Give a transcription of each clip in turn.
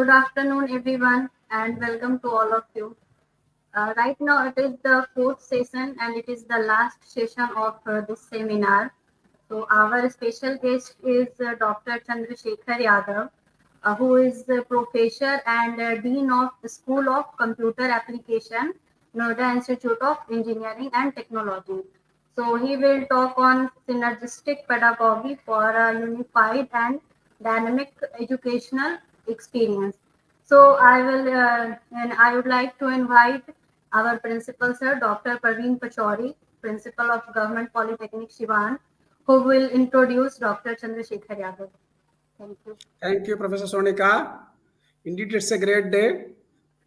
Good afternoon, everyone, and welcome to all of you. Right now, it is the fourth session and it is the last session of this seminar. So, our special guest is Dr. Chandrasekhar Yadav, who is the professor and dean of the School of Computer Application, Noida Institute of Engineering and Technology. So, he will talk on synergistic pedagogy for a unified and dynamic educational experience. So and I would like to invite our principal sir, Dr. Praveen Pachauri, principal of Government Polytechnic Siwan, who will introduce Dr. Chandrasekhar Yadav. Thank you. Thank you, Professor Swarnika. Indeed, it's a great day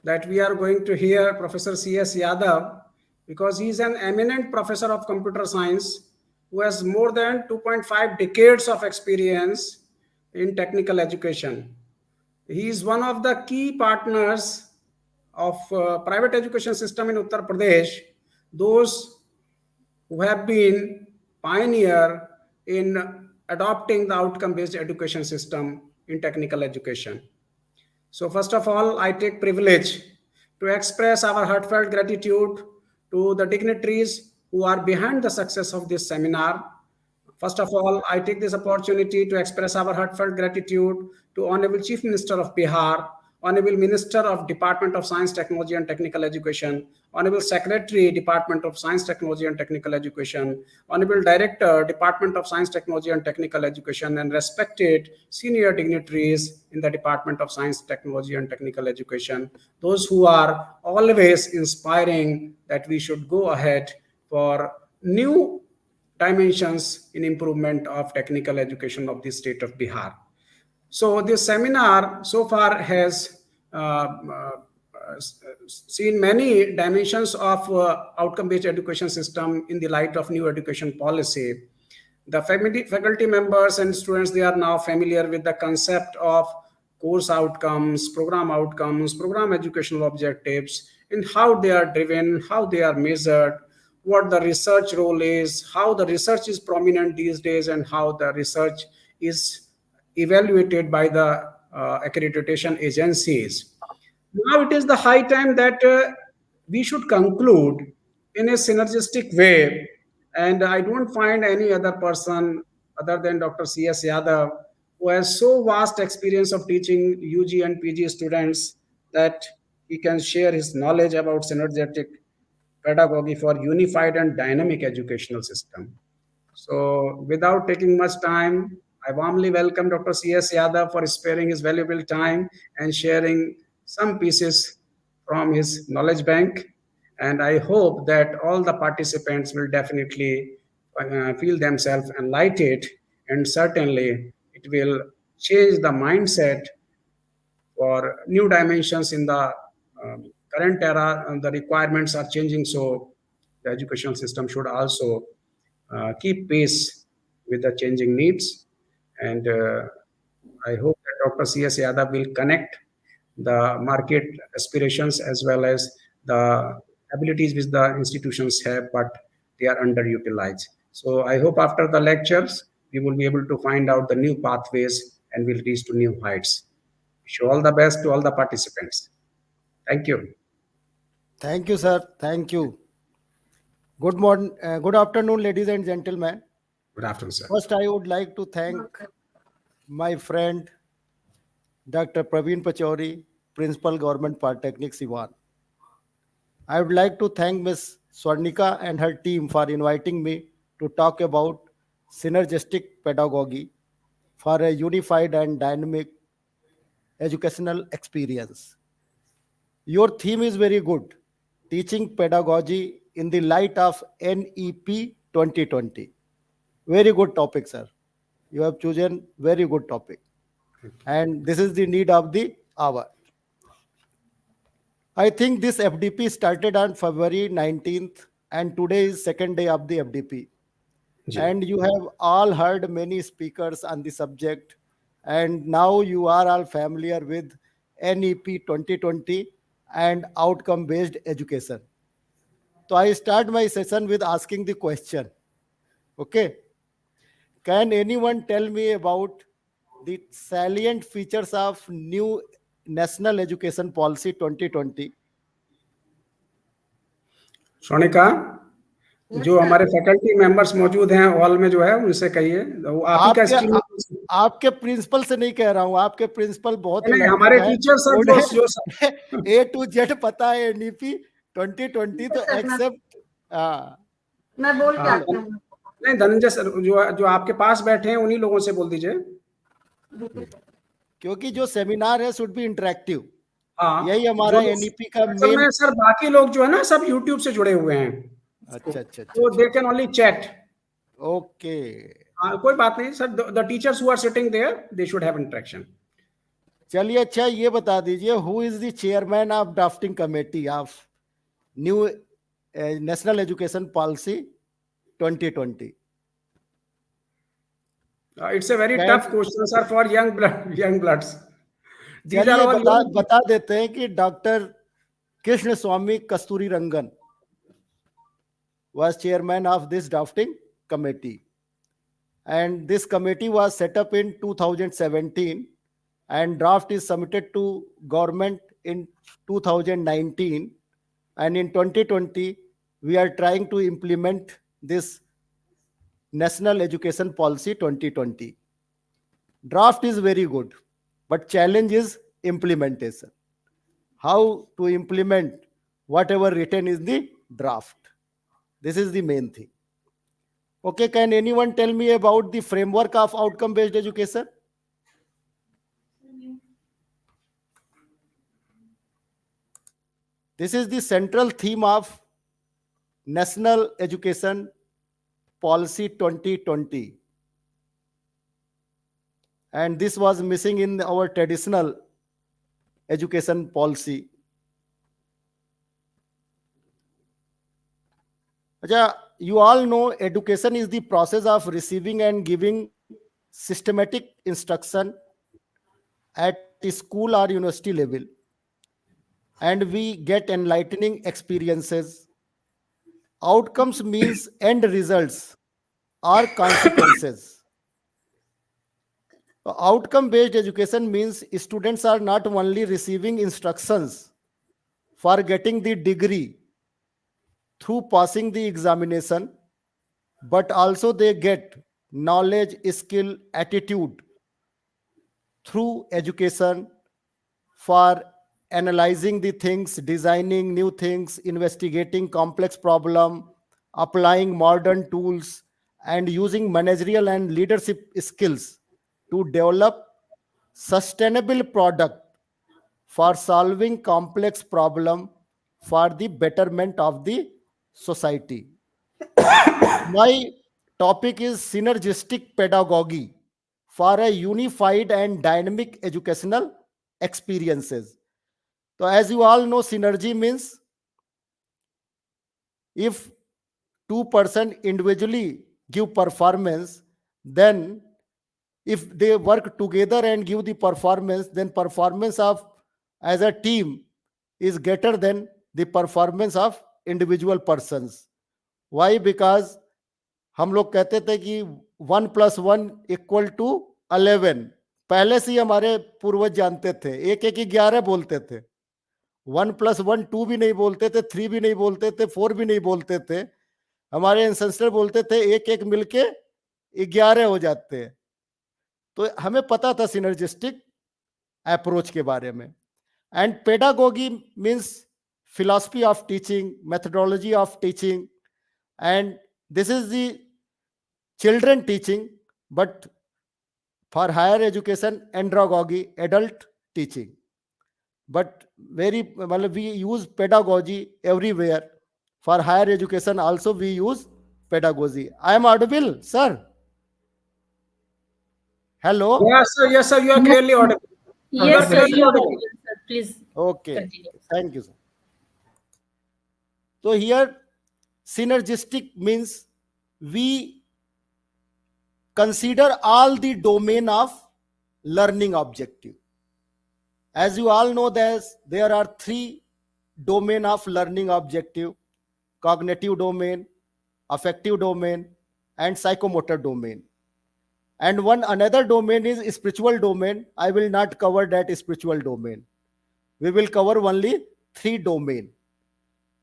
that we are going to hear Professor S Yadav because he is an eminent professor of computer science who has more than 2.5 decades of experience in technical education. He is one of the key partners of private education system in Uttar Pradesh, those who have been pioneer in adopting the outcome-based education system in technical education. So first of all, I take privilege to express our heartfelt gratitude to the dignitaries who are behind the success of this seminar. First of all, I take this opportunity to express our heartfelt gratitude to Honorable Chief Minister of Bihar, Honorable Minister of Department of Science, Technology and Technical Education, Honorable Secretary, Department of Science, Technology and Technical Education, Honorable Director, Department of Science, Technology and Technical Education, and respected senior dignitaries in the Department of Science, Technology and Technical Education, those who are always inspiring that we should go ahead for new dimensions in improvement of technical education of the state of Bihar. So this seminar so far has seen many dimensions of outcome-based education system in the light of new education policy. The faculty members and students, they are now familiar with the concept of course outcomes, program educational objectives, and how they are driven, how they are measured, what the research role is, how the research is prominent these days, and how the research is evaluated by the accreditation agencies. Now it is the high time that we should conclude in a synergistic way, and I don't find any other person other than Dr. S Yadav who has so vast experience of teaching UG and PG students that he can share his knowledge about synergetic pedagogy for unified and dynamic educational system. So without taking much time, I warmly welcome Dr. S Yadav for sparing his valuable time and sharing some pieces from his knowledge bank. And I hope that all the participants will definitely feel themselves enlightened, and certainly it will change the mindset for new dimensions in the current era. And the requirements are changing, so the educational system should also keep pace with the changing needs. And I hope that Dr. S Yadav will connect the market aspirations as well as the abilities which the institutions have, but they are underutilized. So I hope after the lectures, we will be able to find out the new pathways and will reach to new heights. Wish you all the best to all the participants. Thank you. Thank you, sir. Thank you. Good morning, good afternoon, ladies and gentlemen. Good afternoon, sir. First, I would like to thank my friend, Dr. Praveen Pachauri, Principal Government Polytechnic Siwan. I would like to thank Ms. Swarnika and her team for inviting me to talk about synergistic pedagogy for a unified and dynamic educational experience. Your theme is very good, teaching pedagogy in the light of NEP 2020. Very good topic, sir. You have chosen very good topic. And this is the need of the hour. I think this FDP started on February 19th and today is second day of the FDP. And you have all heard many speakers on the subject, and now you are all familiar with NEP 2020 and outcome based education. So I start my session with asking the question, okay, can anyone tell me about the salient features of new National Education Policy 2020. Sonika, Yes, जो sir. हमारे faculty members मौजूद हैं hall में जो है उनसे कहिए, वो आप ही का स्ट्रीम आपके प्रिंसिपल से नहीं कह रहा हूँ, आपके प्रिंसिपल बहुत नहीं, लर्निंग हमारे है, टीचर सर जो ए टू जेड पता है NEP 2020, तो Yes, sir, एक्सेप्ट। मैं बोल के हाँ, आती हूँ। नहीं धनंजय सर जो जो आपके पास बैठे हैं उन्हीं लोगों से बोल दीजिए, क्योंकि जो सेमिनार है शुड बी इंटरेक्टिव। हाँ, यही हमारा NEP का असल मेन। में सर बाकी लोग जो है ना सब यूट्यूब से जुड़े हुए हैं, अच्छा अच्छा तो अच्छा, they can only chat. Okay. हाँ, कोई बात नहीं sir, the teachers who are sitting there they should have interaction. चलिए, अच्छा ये बता दीजिए, who is the chairman of drafting committee of new National Education Policy 2020? It's a very can tough question sir for young bloods. These are चलिए all बता देते हैं कि doctor Krishnaswamy Kasturirangan was chairman of this drafting committee, and this committee was set up in 2017, and draft is submitted to government in 2019, and in 2020 we are trying to implement this national education policy 2020. Draft is very good, but challenge is implementation. How to implement whatever written is the draft. This is the main thing. Okay, can anyone tell me about the framework of outcome-based education? This is the central theme of National Education Policy 2020. And this was missing in our traditional education policy. You all know education is the process of receiving and giving systematic instruction at school or university level, and we get enlightening experiences. Outcomes means end results or consequences. Outcome based education means students are not only receiving instructions for getting the degree through passing the examination, but also they get knowledge, skill, attitude through education for analyzing the things, designing new things, investigating complex problem, applying modern tools, and using managerial and leadership skills to develop sustainable product for solving complex problem for the betterment of the society. My topic is synergistic pedagogy for a unified and dynamic educational experiences. So as you all know, synergy means if two-person individually give performance, then if they work together and give the performance, then performance of as a team is greater than the performance of individual persons. Why? Because हम लोग कहते थे कि 1+1 = 11। पहले से ही हमारे पूर्वज जानते थे, एक एक 11 बोलते थे। 1+1 2 भी नहीं बोलते थे, 3 भी नहीं बोलते थे, 4 भी नहीं बोलते थे। हमारे एंसेस्टर बोलते थे एक एक मिलके 11 हो जाते हैं। तो हमें पता था सिनर्जिस्टिक अप्रोच के बारे में। And pedagogy means philosophy of teaching, methodology of teaching, and this is the children teaching, but for higher education andragogy, adult teaching. But we use pedagogy everywhere. For higher education also we use pedagogy. I am audible, sir? Hello? yes sir, you are clearly audible. Yes, sir, you are audible, sir. Please Okay, continue. thank you, sir. So here synergistic means we consider all the domain of learning objective. As you all know, there are 3 domain of learning objective: cognitive domain, affective domain, and psychomotor domain. And one another domain is spiritual domain. I will not cover that spiritual domain. we will cover only 3 domains.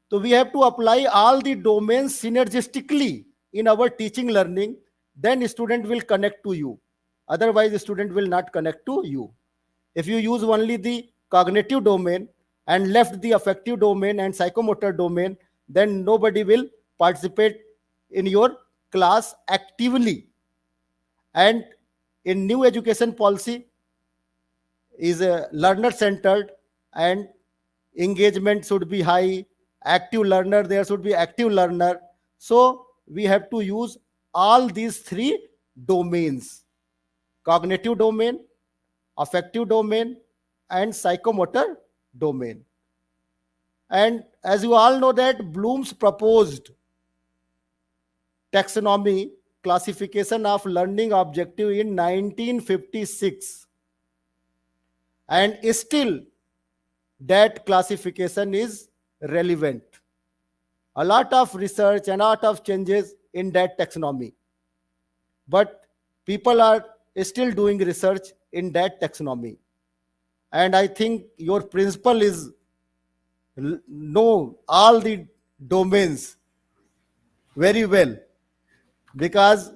So we have to apply all the domains synergistically in our teaching learning, then student will connect to you. Otherwise, student will not connect to you. If you use only the cognitive domain and left the affective domain and psychomotor domain, then nobody will participate in your class actively. And in new education policy is learner centered, and engagement should be high. Active learner, there should be active learner. So we have to use all these 3 domains: cognitive domain, affective domain, and psychomotor domain. And as you all know that Bloom's proposed taxonomy classification of learning objective in 1956, and still that classification is relevant. A lot of research and a lot of changes in that taxonomy, but people are still doing research in that taxonomy. And I think your principal is know all the domains very well, because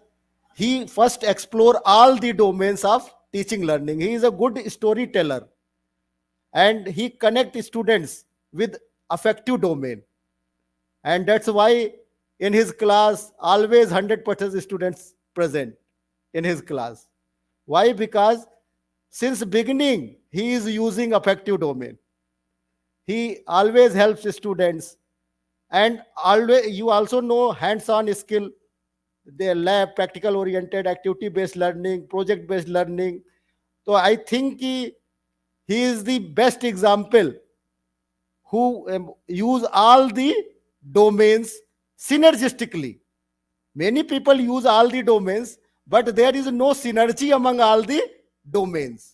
he first explore all the domains of teaching learning. He is a good storyteller, and he connect students with affective domain. And that's why in his class always 100% students present in his class. Why? Because since beginning he is using affective domain. He always helps students, and always you also know hands-on skill, their lab, practical oriented, activity based learning, project based learning. So I think he is the best example who use all the domains synergistically. Many people use all the domains, but there is no synergy among all the domains.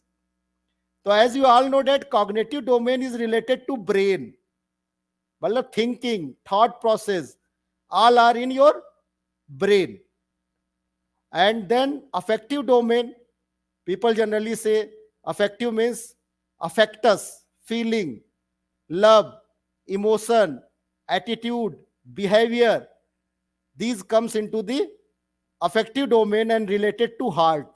So as you all know that cognitive domain is related to brain. Well, thinking, thought process, all are in your brain. And then affective domain, people generally say affective means affectus, feeling, love, emotion, attitude, behavior. These comes into the affective domain and related to heart.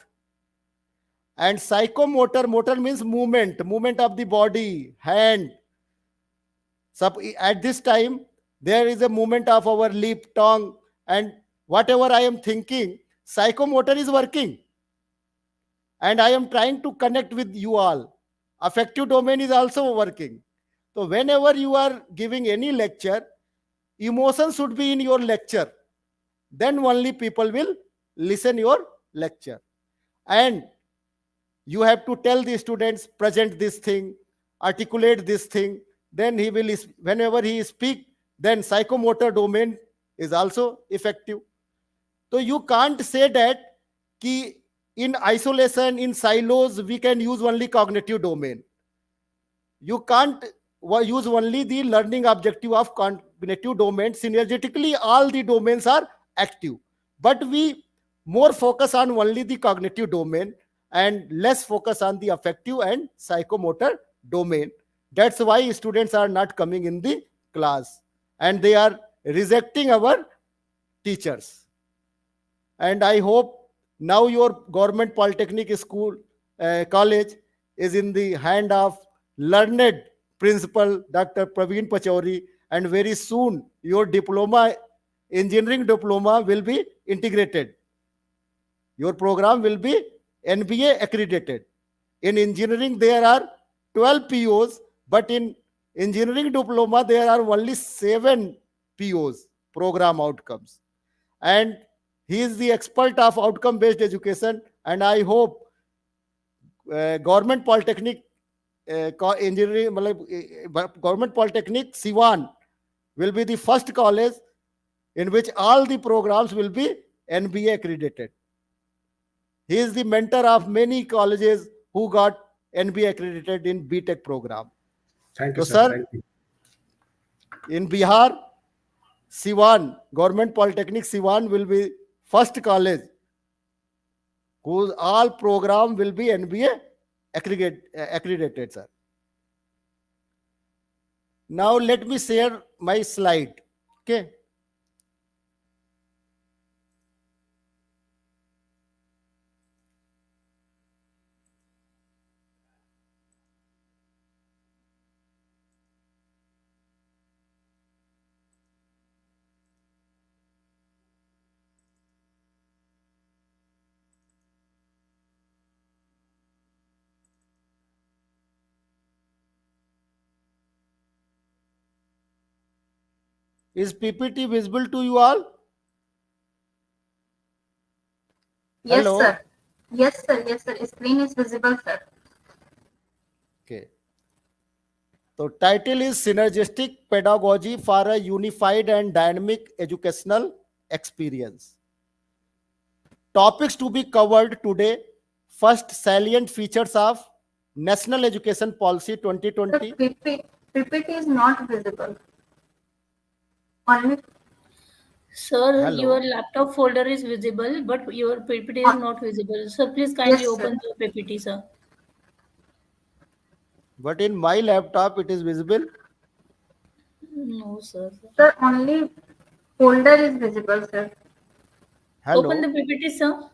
And psychomotor, motor means movement of the body, hand. At this time, there is a movement of our lip, tongue, and whatever I am thinking, psychomotor is working. And I am trying to connect with you all. Affective domain is also working. So whenever you are giving any lecture, emotion should be in your lecture. Then only people will listen your lecture. And you have to tell the students, present this thing, articulate this thing. Then he will, whenever he speak, then psychomotor domain is also effective. So you can't say that ki in isolation, in silos, we can use only cognitive domain. You can't use only the learning objective of cognitive domain. Synergetically, all the domains are active. But we more focus on only the cognitive domain and less focus on the affective and psychomotor domain. That's why students are not coming in the class and they are rejecting our teachers. And I hope now your government polytechnic school, college is in the hand of learned principal Dr. Praveen Pachauri, and very soon your diploma, engineering diploma will be integrated. Your program will be NBA accredited. In engineering, there are 12 POs, but in engineering diploma, there are only 7 POs, program outcomes. And he is the expert of outcome based education, and I hope government polytechnic engineering, government polytechnic Siwan will be the first college in which all the programs will be NBA accredited. He is the mentor of many colleges who got NBA accredited in BTech program. Thank you, So, sir. sir, Thank you. in Bihar, Siwan, Government Polytechnic Siwan will be first college whose all program will be NBA accredited, sir. Now let me share my slide. Okay. Is PPT visible to you all? Yes, Hello? sir. Yes, sir. Yes, sir. Screen is visible, sir. Okay. So title is Synergistic Pedagogy for a Unified and Dynamic Educational Experience. Topics to be covered today. First, salient features of National Education Policy Sir, 2020. PPT is not visible. Only Sir, your Hello. laptop folder is visible, but your PPT is not visible. Sir, please kindly yes, sir. open the PPT, sir. But in my laptop, it is visible. No, sir. Sir, only folder is visible, sir. Open the Hello. PPT, sir.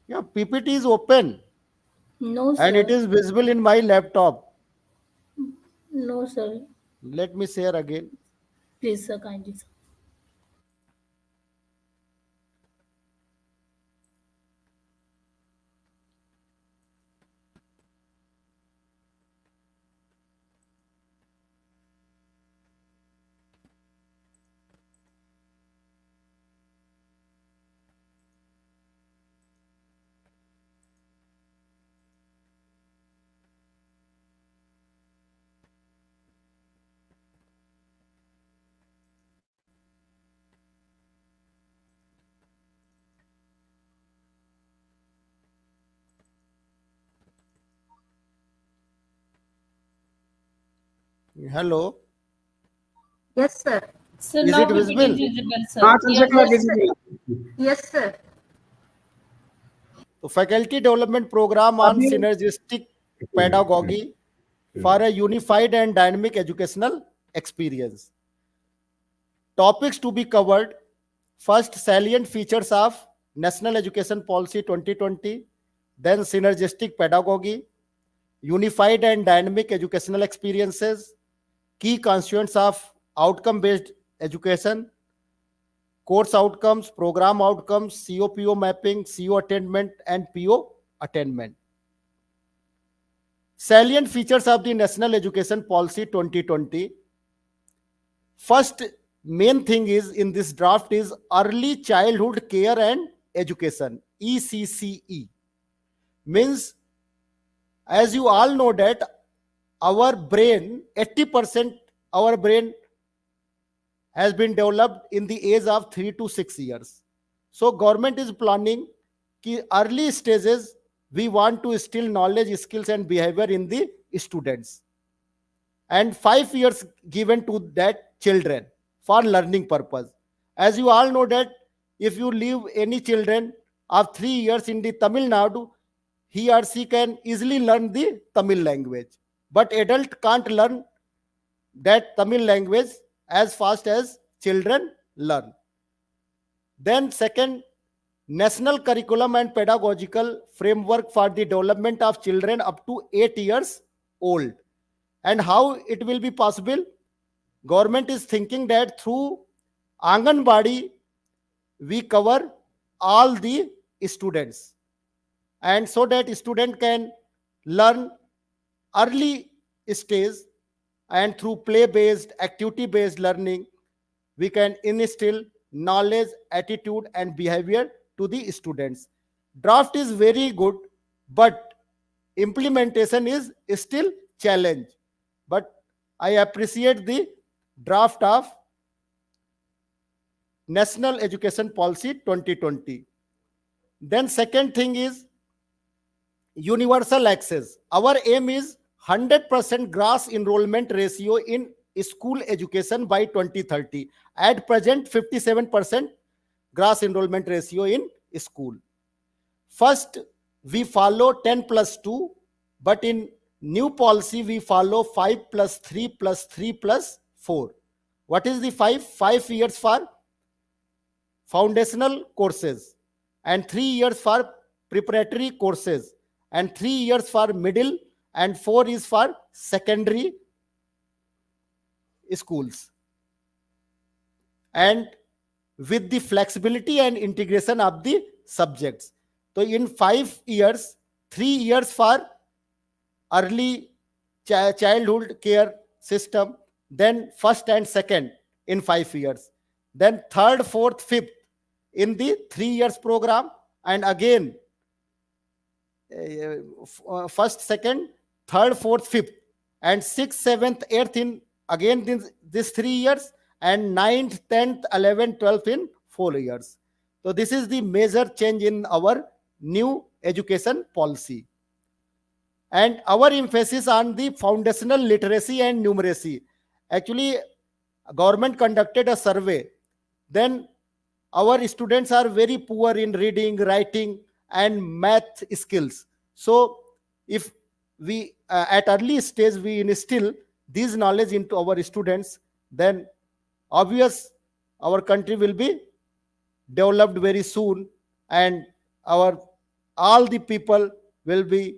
Yeah, PPT is open No, and it sir. is visible in my laptop. No, sir. Let me share again. Please, sir, kindly, sir. Hello. Yes, sir. Sir, Is now it PPT is visible? visible, हाँ sir. Yes, Chandrakala Yes, sir. visible. Yes, sir. So faculty development program on अभी synergistic pedagogy for a unified and dynamic educational experience. Topics to be covered. First, salient features of National Education Policy 2020, then synergistic pedagogy, unified and dynamic educational experiences, key constituents of outcome based education, course outcomes, program outcomes, COPO mapping, CO attainment, and PO attainment. Salient features of the National Education Policy 2020. First main thing is in this draft is early childhood care and education, ECCE. Means, as you all know that our brain, 80% our brain has been developed in the age of 3 to 6 years. So government is planning कि early stages we want to instill knowledge, skills and behavior in the students, and 5 years given to that children for learning purpose. As you all know that if you leave any children of 3 years in the Tamil Nadu, he or she can easily learn the Tamil language, but adult can't learn that Tamil language as fast as children learn. Then second, national curriculum and pedagogical framework for the development of children up to 8 years old. And how it will be possible? Government is thinking that through Anganwadi we cover all the students, and so that student can learn early stage, and through play based activity based learning we can instill knowledge, attitude and behavior to the students. Draft is very good, but implementation is still challenge. But I appreciate the draft of National Education Policy 2020. Then second thing is universal access. Our aim is 100% gross enrollment ratio in school education by 2030. At present, 57% gross enrollment ratio in school. First, we follow 10 plus 2, but in new policy, we follow 5 plus 3 plus 3 plus 4. What is the 5? 5 years for foundational courses, and 3 years for preparatory courses, and 3 years for middle, and 4 is for secondary schools. And with the flexibility and integration of the subjects. So in 5 years, 3 years for early childhood care system, then first and second in 5 years, then third, fourth, fifth in the 3 years program, and again first, second, third, fourth, fifth, and sixth, seventh, eighth in again this 3 years, and ninth, 10th, 11th, 12th in 4 years. So this is the major change in our new education policy. And our emphasis on the foundational literacy and numeracy. Actually, government conducted a survey. Then our students are very poor in reading, writing, and math skills. So if we at early stage we instill these knowledge into our students, then obvious our country will be developed very soon, and our all the people will be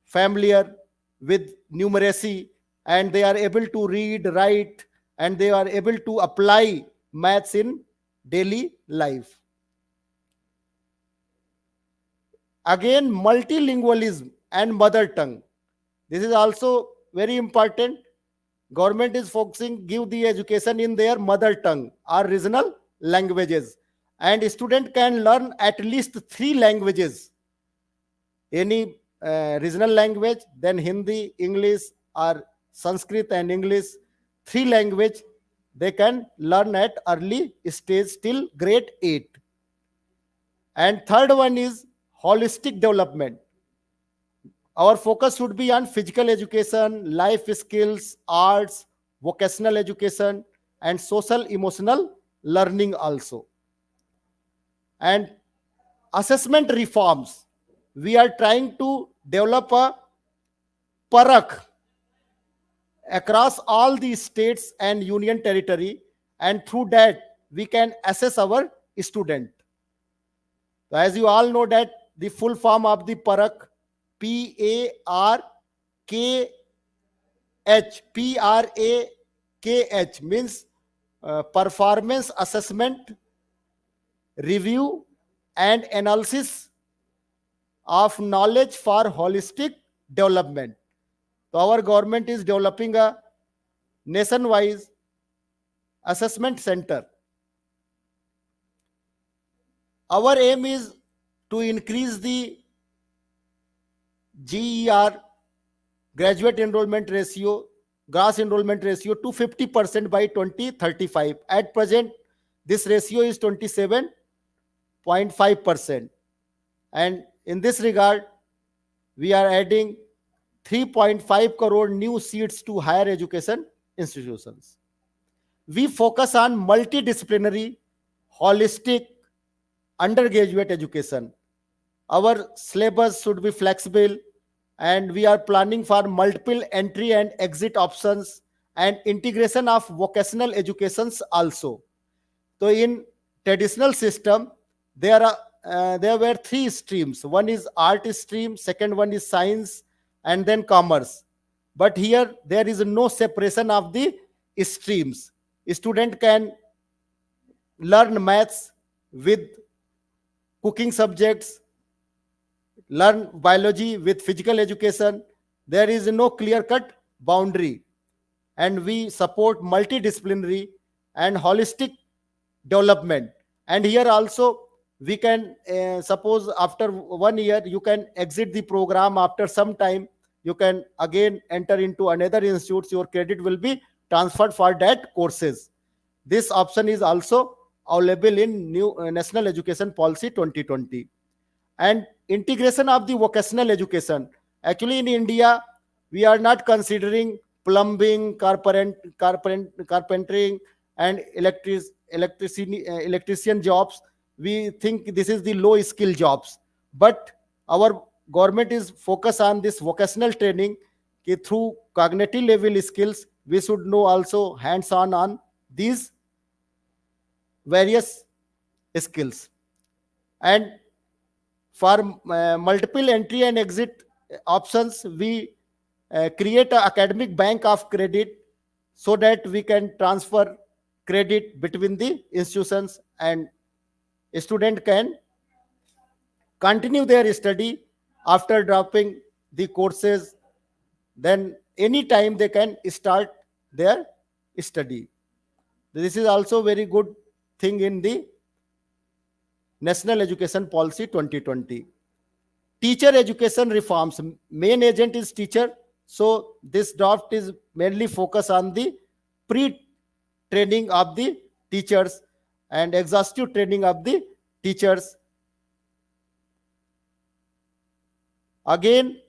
familiar with numeracy, and they are able to read, write, and they are able to apply maths in daily life. Again, multilingualism and mother tongue. This is also very important. Government is focusing give the education in their mother tongue or regional languages, and student can learn at least 3 languages. Any regional language, then Hindi, English, or Sanskrit and English, 3 language they can learn at early stage till grade 8. And third one is holistic development. Our focus should be on physical education, life skills, arts, vocational education, and social emotional learning also. And assessment reforms. We are trying to develop a parak across all the states and union territory, and through that we can assess our student. So as you all know that the full form of the parak, PARKH means performance assessment, review, and analysis of knowledge for holistic development. So our government is developing a nationwide assessment center. Our aim is to increase the GER, graduate enrollment ratio, gross enrollment ratio to 50% by 2035. At present, this ratio is 27.5%. And in this regard, we are adding 3.5 crore new seats to higher education institutions. We focus on multidisciplinary, holistic undergraduate education. Our syllabus should be flexible, and we are planning for multiple entry and exit options and integration of vocational educations also. So in traditional system, there were 3 streams. One is art stream, second one is science, and then commerce. But here there is no separation of the streams. A student can learn maths with cooking subjects, learn biology with physical education. There is no clear-cut boundary, and we support multidisciplinary and holistic development. And here also we can suppose after 1 year you can exit the program. After some time you can again enter into another institute. Your credit will be transferred for that courses. This option is also available in new National Education Policy 2020. And integration of the vocational education. Actually, in India, we are not considering plumbing, carpentering, and electrician jobs. We think this is the low skill jobs. But our government is focused on this vocational training, कि through cognitive level skills we should know also hands on these various skills. And for multiple entry and exit options, we create an academic bank of credit so that we can transfer credit between the institutions, and a student can continue their study after dropping the courses. Then anytime they can start their study. This is also very good thing in the National Education Policy 2020. Teacher education reforms. Main agent is teacher. So this draft is mainly focused on the pre-training of the teachers and exhaustive training of the teachers. Again,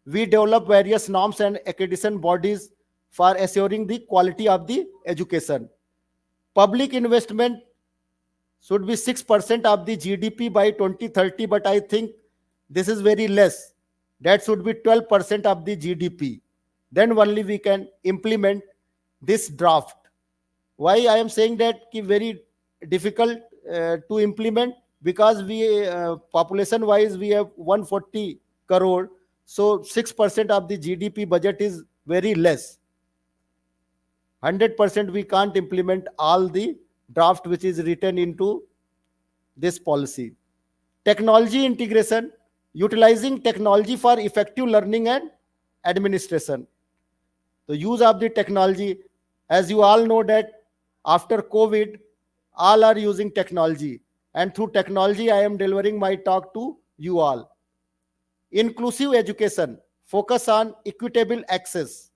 we develop various norms and accreditation bodies for assuring the quality of the education. Public investment should be 6% of the GDP by 2030, but I think this is very less. That should be 12% of the GDP. Then only we can implement this draft. Why I am saying that very difficult to implement? Because we population wise we have 140 crore, so 6% of the GDP budget is very less. 100% we can't implement all the draft which is written into this policy. Technology integration, utilizing technology for effective learning and administration. The use of the technology, as you all know that after COVID, all are using technology, and through technology I am delivering my talk to you all. Inclusive education, focus on equitable access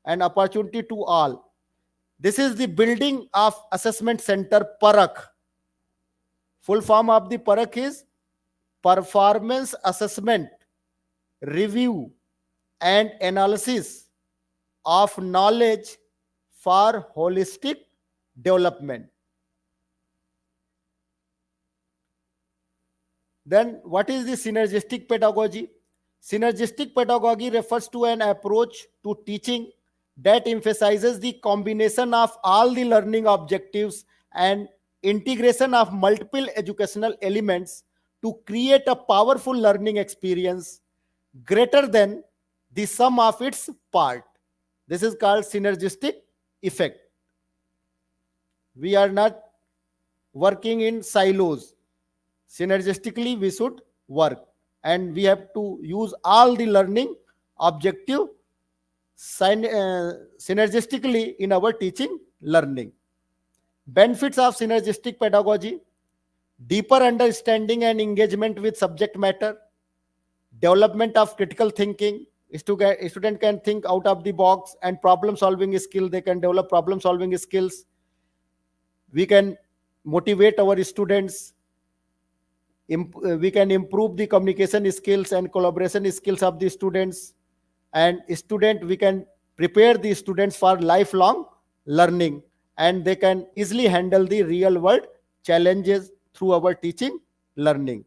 and opportunity to all. This is the building of assessment center Parak. Full form of the Parak is performance assessment, review and analysis of knowledge for holistic development. Then what is the synergistic pedagogy? Synergistic pedagogy refers to an approach to teaching that emphasizes the combination of all the learning objectives and integration of multiple educational elements to create a powerful learning experience greater than the sum of its part. This is called synergistic effect. We are not working in silos. Synergistically we should work, and we have to use all the learning objective synergistically in our teaching learning. Benefits of synergistic pedagogy: deeper understanding and engagement with subject matter, development of critical thinking. Student can think out of the box, and problem solving skill, they can develop problem solving skills. We can motivate our students. We can improve the communication skills and collaboration skills of the students. And we can prepare the students for lifelong learning, and they can easily handle the real world challenges through our teaching learning.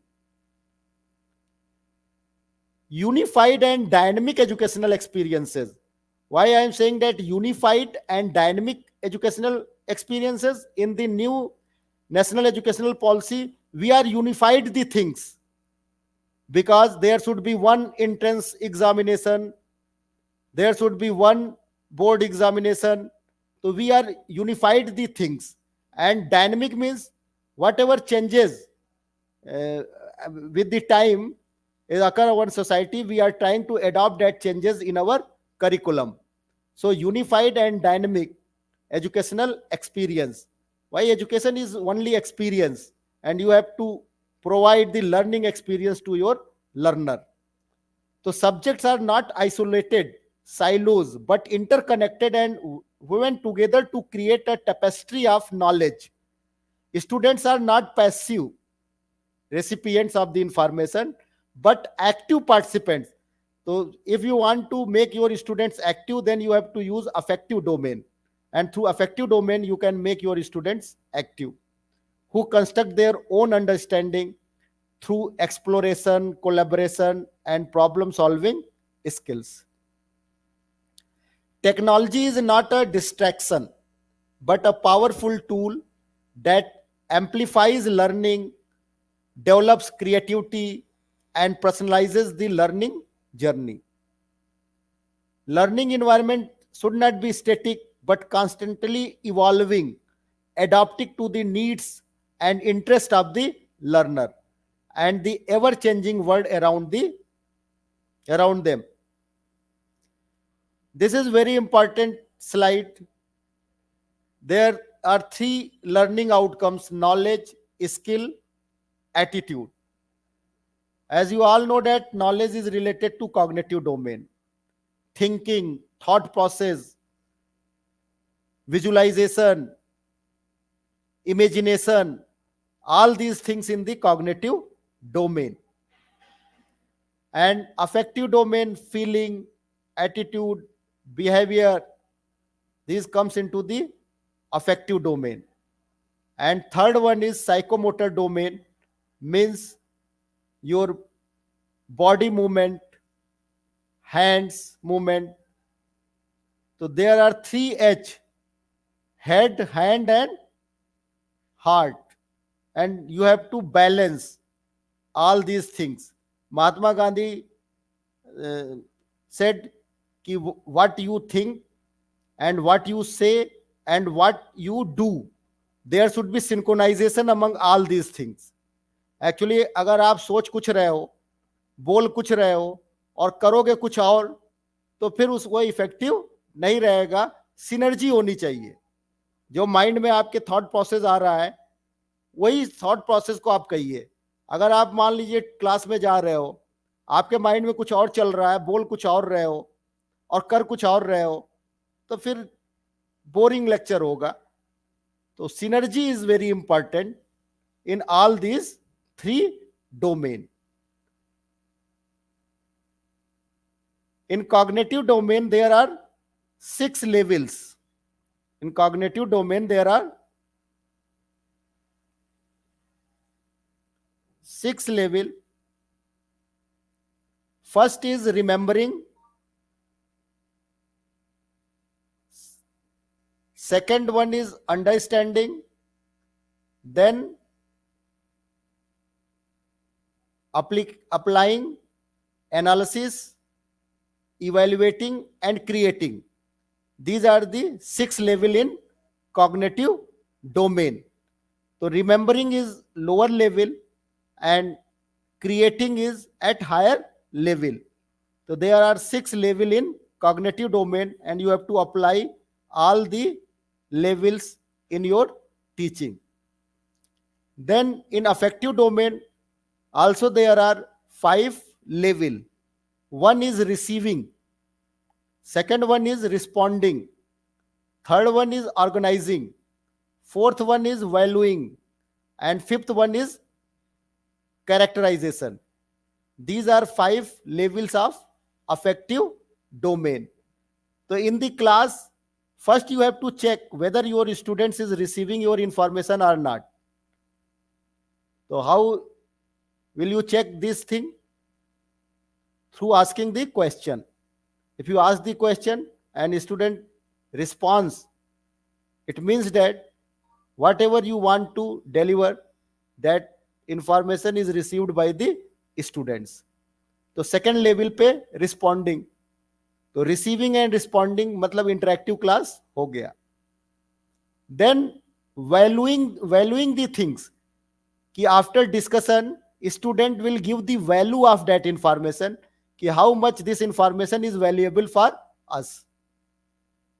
Unified and dynamic educational experiences. Why I am saying that unified and dynamic educational experiences? In the new National Educational Policy, we are unified the things, because there should be one entrance examination, there should be one board examination. So we are unified the things. And dynamic means whatever changes with the time occur our society, we are trying to adopt that changes in our curriculum. So unified and dynamic educational experience. Why education is only experience, and you have to provide the learning experience to your learner. So subjects are not isolated silos but interconnected and woven together to create a tapestry of knowledge. Students are not passive recipients of the information but active participants. So if you want to make your students active, then you have to use affective domain, and through affective domain you can make your students active, who construct their own understanding through exploration, collaboration and problem solving skills. Technology is not a distraction, but a powerful tool that amplifies learning, develops creativity, and personalizes the learning journey. Learning environment should not be static but constantly evolving, adapting to the needs and interest of the learner and the ever changing world around them. This is very important slide. There are three learning outcomes: knowledge, skill, attitude. As you all know that knowledge is related to cognitive domain, thinking, thought process, visualization, imagination, all these things in the cognitive domain. And affective domain, feeling, attitude, behavior, these comes into the affective domain. And third one is psychomotor domain, means your body movement, hands movement. So there are three H: head, hand, and heart. And you have to balance all these things. Mahatma Gandhi uh, said ki what you think and what you say and what you do, there should be synchronization among all these things. Actually अगर आप सोच कुछ रहे हो, बोल कुछ रहे हो और करोगे कुछ और, तो फिर उस वो इफेक्टिव नहीं रहेगा. सिनर्जी होनी चाहिए. जो माइंड में आपके थॉट प्रोसेस आ रहा है वही थॉट प्रोसेस को आप कहिए. अगर आप मान लीजिए क्लास में जा रहे हो, आपके माइंड में कुछ और चल रहा है, बोल कुछ और रहे हो और कर कुछ और रहे हो, तो फिर बोरिंग लेक्चर होगा. तो synergy is very important in all these three domain. In cognitive domain, there are 6 levels. In cognitive domain, there are 6 levels. First is remembering. Second one is understanding. Then applying, analysis, evaluating, and creating. These are the 6 levels in cognitive domain. So remembering is lower level and creating is at higher level. So there are 6 levels in cognitive domain and you have to apply all the levels in your teaching. Then in affective domain also there are 5 levels. One is receiving, second one is responding, third one is organizing, fourth one is valuing, and fifth one is characterization. These are 5 levels of affective domain. So in the class, first you have to check whether your students is receiving your information or not. So how will you check this thing? Through asking the question. If you ask the question and a student responds, it means that whatever you want to deliver, that information is received by the students. तो second level पे responding. तो receiving and responding मतलब interactive class हो गया. Then valuing the things. कि after discussion, student will give the value of that information. कि how much this information is valuable for us.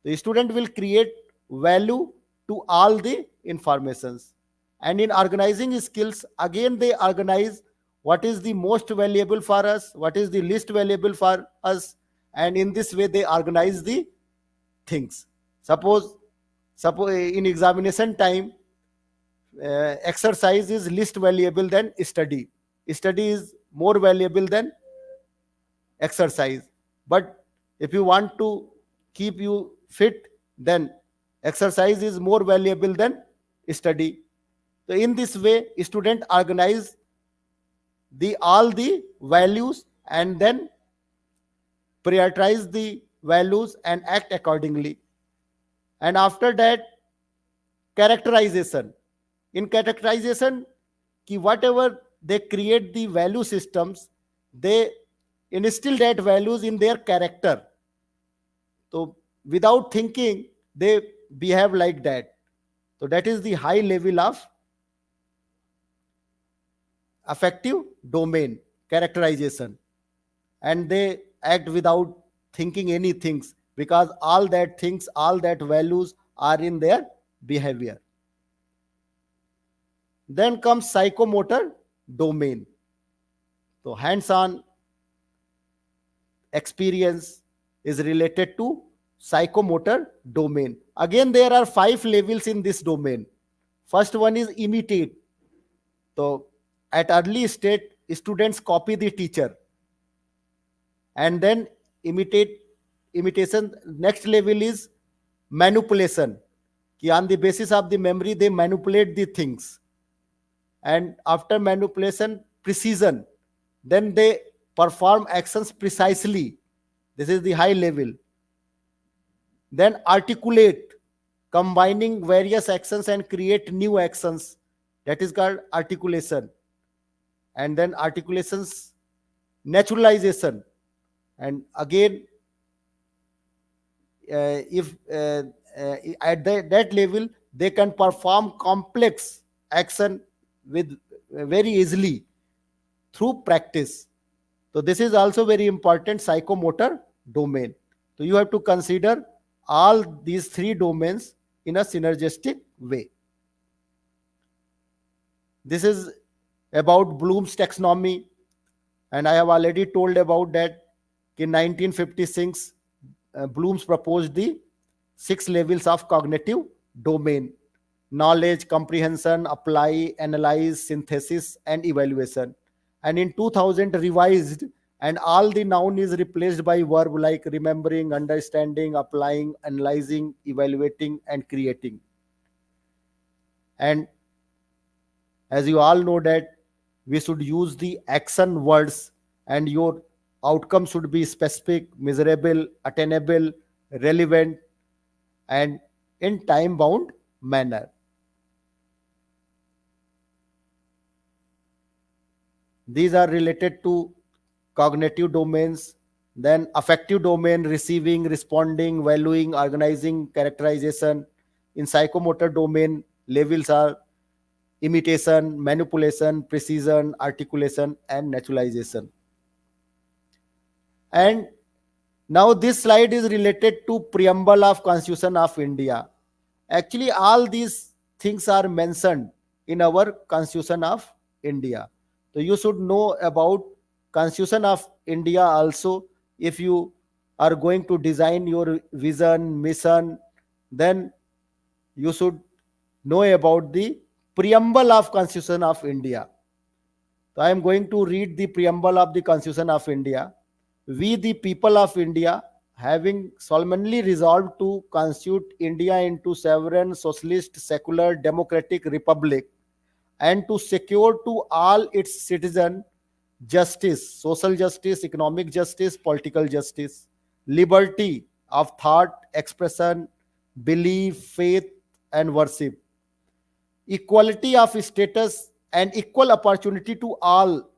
The student will create value to all the informations. And in organizing skills, again they organize what is the most valuable for us, what is the least valuable for us, and in this way they organize the things. Suppose in examination time, exercise is least valuable than study. Study is more valuable than exercise. But if you want to keep you fit, then exercise is more valuable than study. So in this way, student organize all the values and then prioritize the values, and act accordingly. And after that, characterization. In characterization, ki whatever they create the value systems, they instill that values in their character. So without thinking, they behave like that. So that is the high level of affective domain characterization. And they act without thinking any things, because all that things, all that values are in their behavior. Then comes psychomotor domain. So hands-on experience is related to psychomotor domain. Again, there are 5 levels in this domain. First one is imitate. So at early state, students copy the teacher, and then imitate imitation. Next level is manipulation. Ki on the basis of the memory, they manipulate the things. And after manipulation, precision. Then they perform actions precisely. This is the high level. Then articulate, combining various actions and create new actions. That is called articulation. And then articulations, naturalization. And again, if at that level, they can perform complex action with very easily through practice. So this is also very important psychomotor domain. So you have to consider all these 3 domains in a synergistic way. This is about Bloom's taxonomy, and I have already told about that. In 1956, Bloom's proposed the 6 levels of cognitive domain: knowledge, comprehension, apply, analyze, synthesis, and evaluation. And in 2000, revised, and all the noun is replaced by verb like remembering, understanding, applying, analyzing, evaluating, and creating. And as you all know that we should use the action words, and your outcome should be specific, measurable, attainable, relevant, and in time bound manner. These are related to cognitive domains. Then affective domain: receiving, responding, valuing, organizing, characterization. In psychomotor domain, levels are imitation, manipulation, precision, articulation, and naturalization. And now this slide is related to preamble of Constitution of India. Actually, all these things are mentioned in our Constitution of India. So you should know about Constitution of India also. If you are going to design your vision, mission, then you should know about the preamble of Constitution of India. So I am going to read the preamble of the Constitution of India. We, the people of India, having solemnly resolved to constitute India into sovereign, socialist, secular, democratic republic, and to secure to all its citizens justice, social justice, economic justice, political justice, liberty of thought, expression, belief, faith, and worship, equality of status and equal opportunity to all,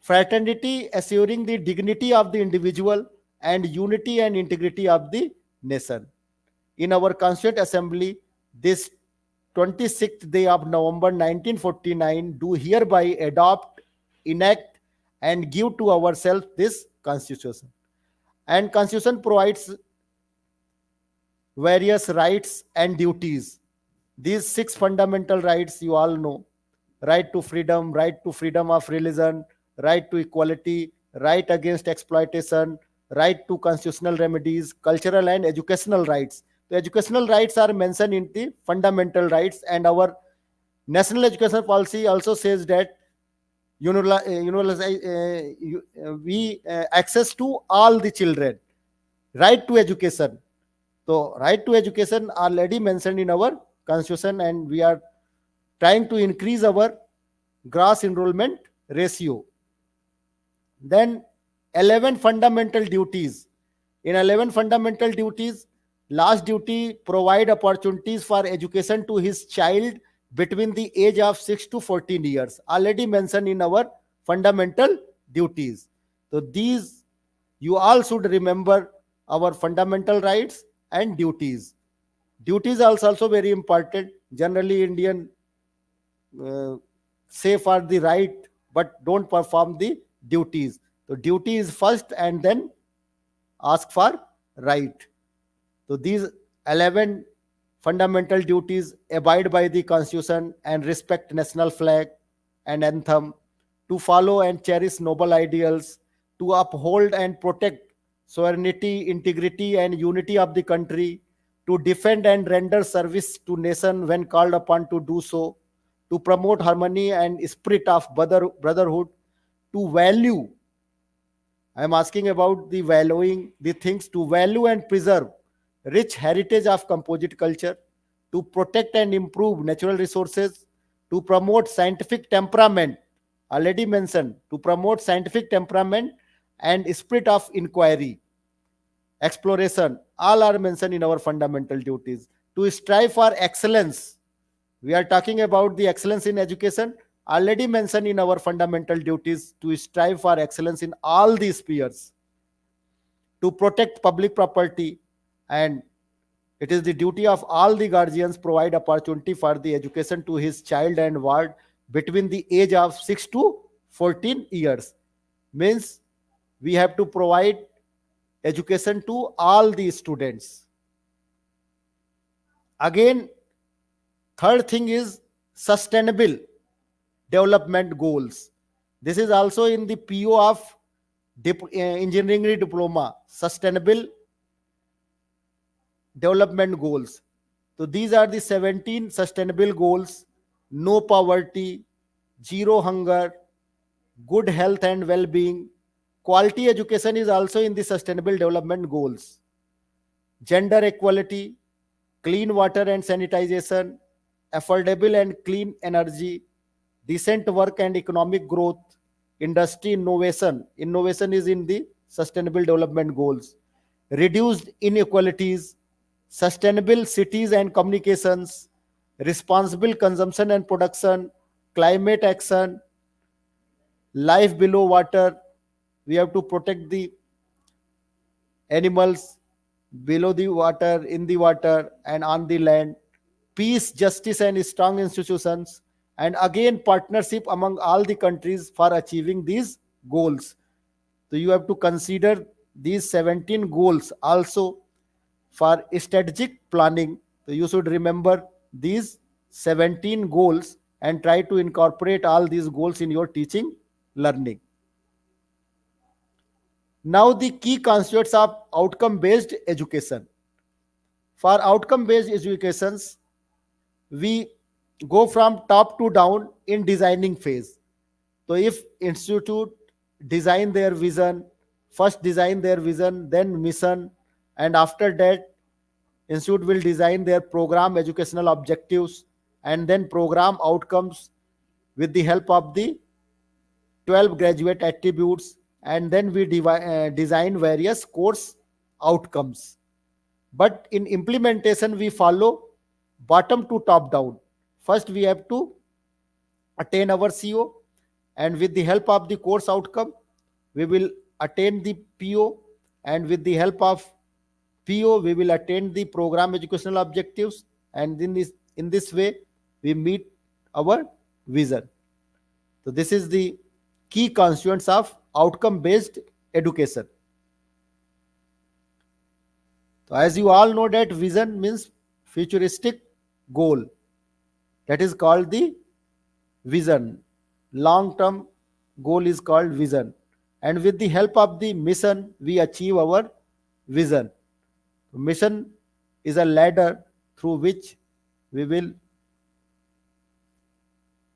fraternity assuring the dignity of the individual, and unity and integrity of the nation. In our Constituent Assembly, this 26th day of November 1949, do hereby adopt, enact, and give to ourselves this Constitution. And Constitution provides various rights and duties. These 6 fundamental rights you all know: right to freedom of religion, right to equality, right against exploitation, right to constitutional remedies, cultural and educational rights. The educational rights are mentioned in the fundamental rights, and our national education policy also says that we access to all the children, right to education. So right to education already mentioned in our constitution, and we are trying to increase our gross enrollment ratio. Then 11 fundamental duties. In 11 fundamental duties, last duty provide opportunities for education to his child between the age of 6 to 14 years, already mentioned in our fundamental duties. So these you all should remember our fundamental rights and duties. Duties are also very important. Generally, Indian uh, say for the right, but don't perform the duties. So duty is first, and then ask for right. So these 11 fundamental duties: abide by the constitution and respect national flag and anthem, to follow and cherish noble ideals, to uphold and protect sovereignty, integrity and unity of the country, to defend and render service to nation when called upon to do so, to promote harmony and spirit of brotherhood, to value, I am asking about the valuing the things, to value and preserve rich heritage of composite culture, to protect and improve natural resources, to promote scientific temperament, already mentioned, to promote scientific temperament and spirit of inquiry, exploration, all are mentioned in our fundamental duties. To strive for excellence, we are talking about the excellence in education, already mentioned in our fundamental duties, to strive for excellence in all these spheres, to protect public property, and it is the duty of all the guardians provide opportunity for the education to his child and ward between the age of 6 to 14 years. Means we have to provide education to all the students. Again, third thing is sustainable development goals. This is also in the PO of engineering diploma, sustainable development goals. So these are the 17 sustainable goals: no poverty, zero hunger, good health and well being. Quality education is also in the sustainable development goals: gender equality, clean water and sanitization, affordable and clean energy, decent work and economic growth, industry innovation. Innovation is in the sustainable development goals. Reduced inequalities, sustainable cities and communications, responsible consumption and production, climate action, life below water. We have to protect the animals below the water, in the water, and on the land. Peace, justice, and strong institutions. And again, partnership among all the countries for achieving these goals. So you have to consider these 17 goals also for strategic planning. So you should remember these 17 goals and try to incorporate all these goals in your teaching learning. Now, the key concepts of outcome based education. For outcome based educations, we go from top to down in designing phase. So if institute design their vision, first design their vision, then mission, and after that institute will design their program educational objectives and then program outcomes with the help of the 12 graduate attributes, and then we design various course outcomes. But in implementation, we follow bottom to top down. First, we have to attain our CO, and with the help of the course outcome, we will attain the PO, and with the help of PO, we will attain the program educational objectives, and in this way, we meet our vision. So this is the key constituents of outcome based education. So as you all know that vision means futuristic goal. That is called the vision. Long term goal is called vision. And with the help of the mission, we achieve our vision. Mission is a ladder through which we will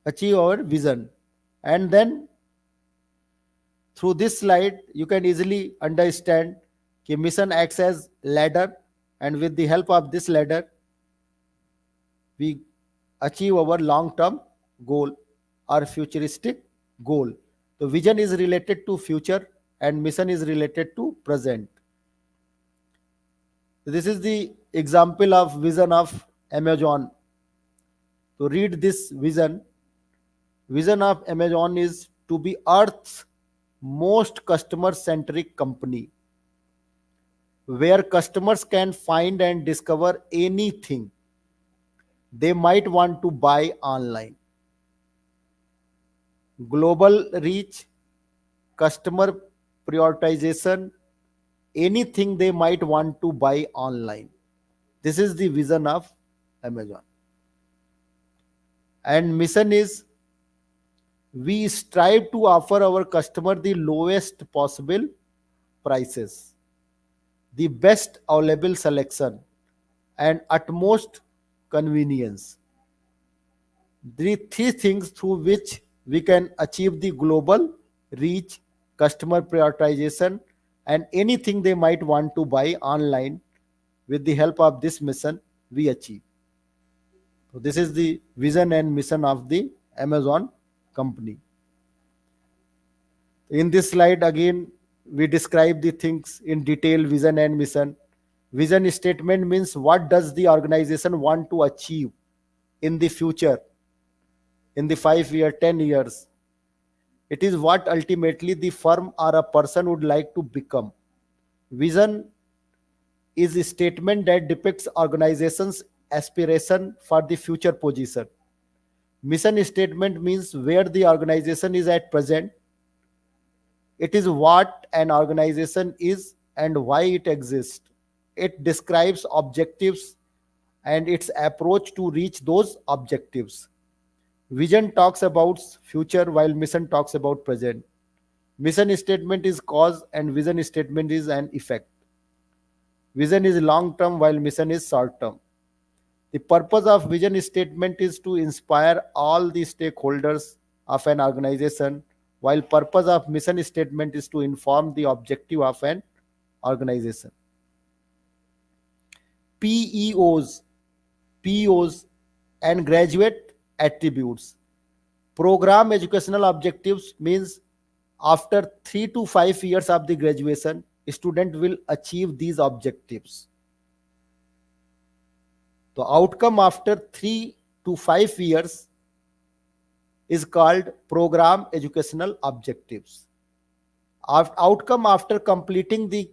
achieve our vision. And then through this slide, you can easily understand that mission acts as ladder, and with the help of this ladder, we achieve our long-term goal or futuristic goal. So vision is related to future and mission is related to present. This is the example of vision of Amazon. To read this vision of Amazon is to be Earth's most customer centric company, where customers can find and discover anything they might want to buy online. Global reach, customer prioritization, anything they might want to buy online. This is the vision of Amazon. And mission is, we strive to offer our customer the lowest possible prices, the best available selection, and utmost convenience. The three things through which we can achieve the global reach, customer prioritization, and anything they might want to buy online. With the help of this mission, we achieve. So this is the vision and mission of the Amazon company. In this slide, again, we describe the things in detail: vision and mission. Vision statement means what does the organization want to achieve in the future, in the 5 year, 10 years. It is what ultimately the firm or a person would like to become. Vision is a statement that depicts organization's aspiration for the future position. Mission statement means where the organization is at present. It is what an organization is and why it exists. It describes objectives and its approach to reach those objectives. Vision talks about future while mission talks about present. Mission statement is cause and vision statement is an effect. Vision is long term while mission is short term. The purpose of vision statement is to inspire all the stakeholders of an organization, while purpose of mission statement is to inform the objective of an organization. PEOs, POs, and graduate attributes. Program educational objectives means after 3 to 5 years of the graduation, student will achieve these objectives. The outcome after 3 to 5 years is called program educational objectives. Outcome after completing the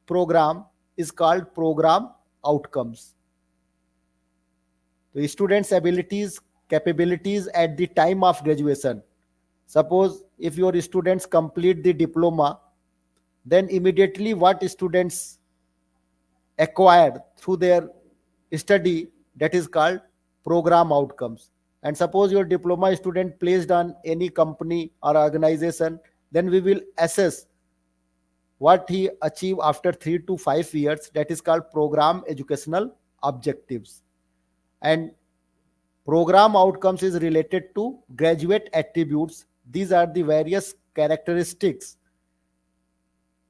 program is called program outcomes. The students' abilities, capabilities at the time of graduation. Suppose if your students complete the diploma, then immediately what students acquire through their study, that is called program outcomes. And suppose your diploma student placed on any company or organization, then we will assess what he achieved after 3 to 5 years, that is called program educational objectives. And program outcomes is related to graduate attributes. These are the various characteristics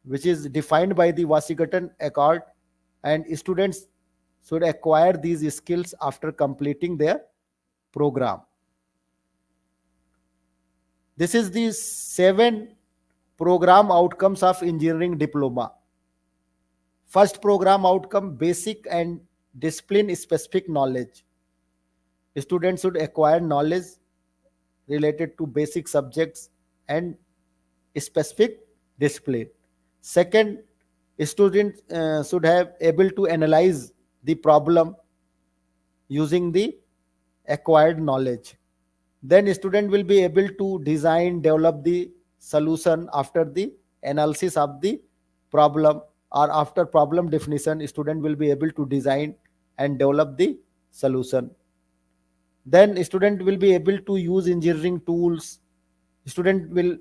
which is defined by the Washington Accord, and students should acquire these skills after completing their program. This is the 7 program outcomes of engineering diploma. First program outcome, basic and discipline specific knowledge. Students should acquire knowledge related to basic subjects and specific discipline. Second, student should have able to analyze the problem using the acquired knowledge. Then student will be able to design, develop the solution after the analysis of the problem, or after problem definition, student will be able to design and develop the solution. Then student will be able to use engineering tools. Student will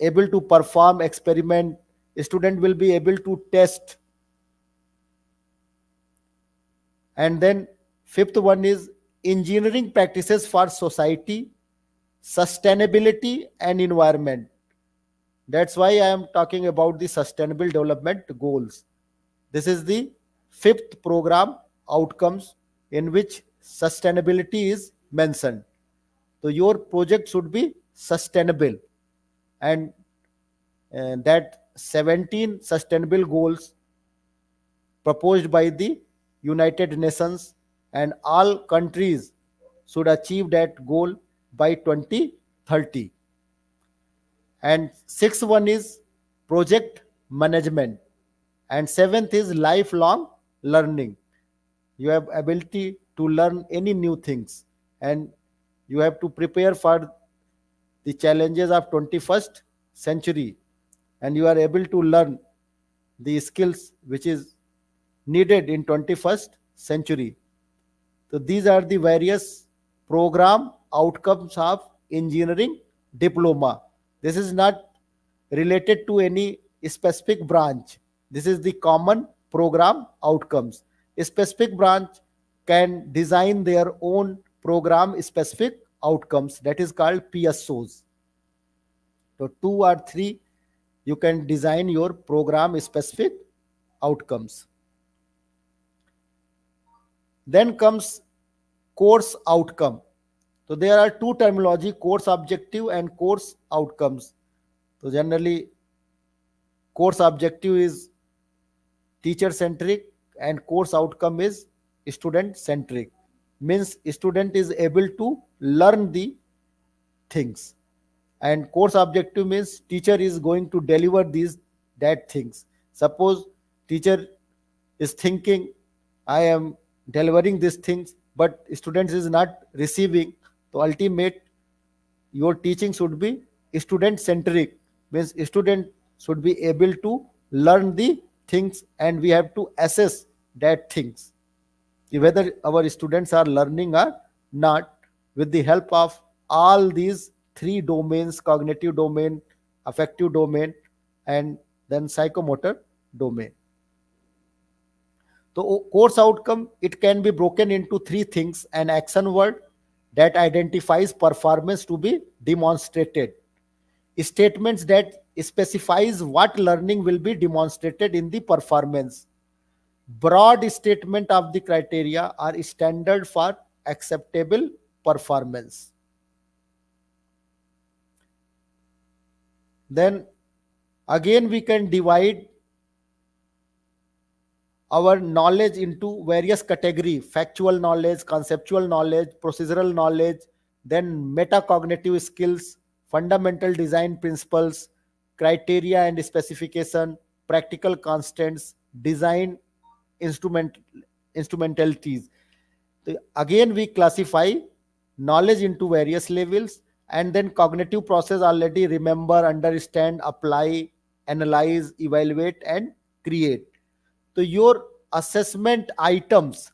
able to perform experiment. Student will be able to test. And then fifth one is engineering practices for society, sustainability, and environment. That's why I am talking about the sustainable development goals. This is the fifth program outcomes in which sustainability is mentioned. So your project should be sustainable, and that 17 sustainable goals proposed by the United Nations, and all countries should achieve that goal by 2030. And sixth one is project management, and seventh is lifelong learning. You have ability to learn any new things, and you have to prepare for the challenges of 21st century, and you are able to learn the skills which is needed in 21st century. So these are the various program outcomes of engineering diploma. This is not related to any specific branch. This is the common program outcomes. A specific branch can design their own program specific outcomes, that is called PSOs. So two or three, you can design your program specific outcomes. Then comes course outcome. So there are two terminology: course objective and course outcomes. So generally, course objective is teacher centric and course outcome is student centric. Means student is able to learn the things, and course objective means teacher is going to deliver these that things. Suppose teacher is thinking, I am delivering these things, but students is not receiving. So ultimate, your teaching should be student centric, means student should be able to learn the things, and we have to assess that things whether our students are learning or not, with the help of all these three domains: cognitive domain, affective domain, and then psychomotor domain. So course outcome, it can be broken into three things: an action word that identifies performance to be demonstrated, statements that specifies what learning will be demonstrated in the performance, broad statement of the criteria or standard for acceptable performance. Then again we can divide our knowledge into various category: factual knowledge, conceptual knowledge, procedural knowledge, then metacognitive skills, fundamental design principles, criteria and specification, practical constants, design instrument instrumentalities. Again we classify knowledge into various levels, and then cognitive process: already remember, understand, apply, analyze, evaluate, and create. So your assessment items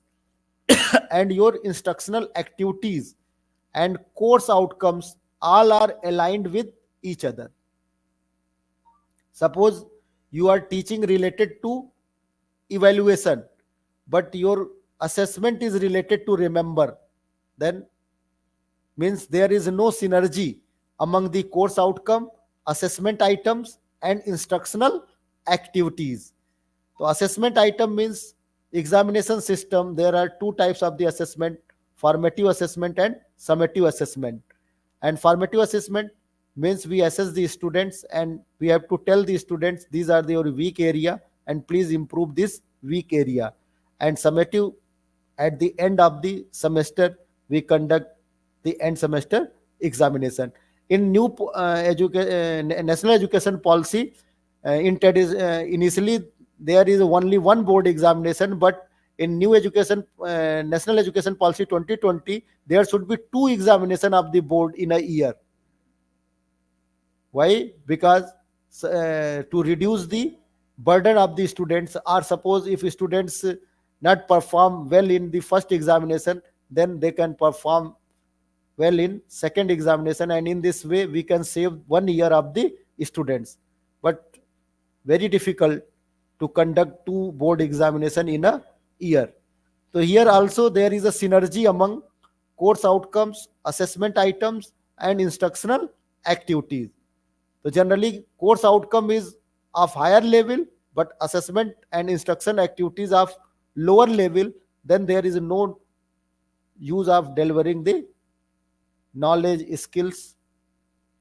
and your instructional activities and course outcomes all are aligned with each other. Suppose you are teaching related to evaluation, but your assessment is related to remember, then means there is no synergy among the course outcome, assessment items, and instructional activities. So assessment item means examination system. There are two types of the assessment: formative assessment and summative assessment. And formative assessment means we assess the students and we have to tell the students these are your weak area and please improve this weak area. And summative, at the end of the semester we conduct the end semester examination. In new national education policy, initially there is only one board examination, but in new education national education policy 2020, there should be two examination of the board in a year. Why? Because to reduce the burden of the students, or suppose if students not perform well in the first examination, then they can perform well in second examination, and in this way we can save 1 year of the students. But very difficult to conduct two board examination in a year. So here also there is a synergy among course outcomes, assessment items, and instructional activities. So generally course outcome is of higher level, but assessment and instruction activities of lower level, then there is no use of delivering the knowledge, skills,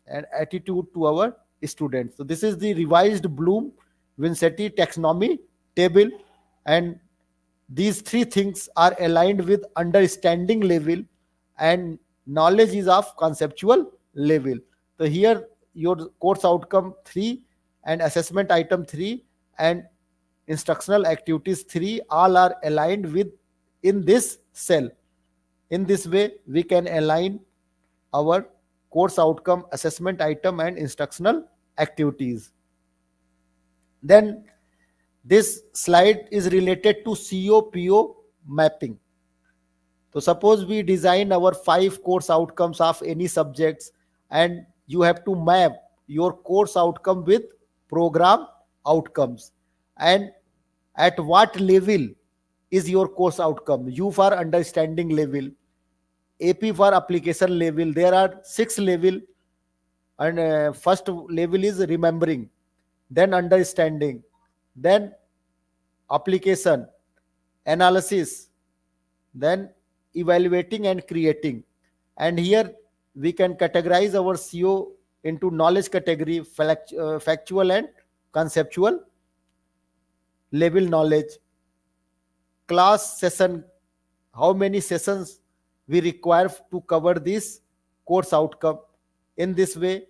and attitude to our students. So this is the revised Bloom Vincetti taxonomy table. And these three things are aligned with understanding level, and knowledge is of conceptual level. So here your course outcome 3 and assessment item 3 and instructional activities 3 all are aligned with in this cell. In this way we can align our course outcome, assessment item and instructional activities. Then this slide is related to COPO mapping. So suppose we design our 5 course outcomes of any subjects, and you have to map your course outcome with program outcomes. And at what level is your course outcome? U for understanding level, AP for application level. There are 6 level, and first level is remembering, then understanding, then application, analysis, then evaluating and creating. And here we can categorize our CO into knowledge category, factual and conceptual level knowledge, class session, how many sessions we require to cover this course outcome. In this way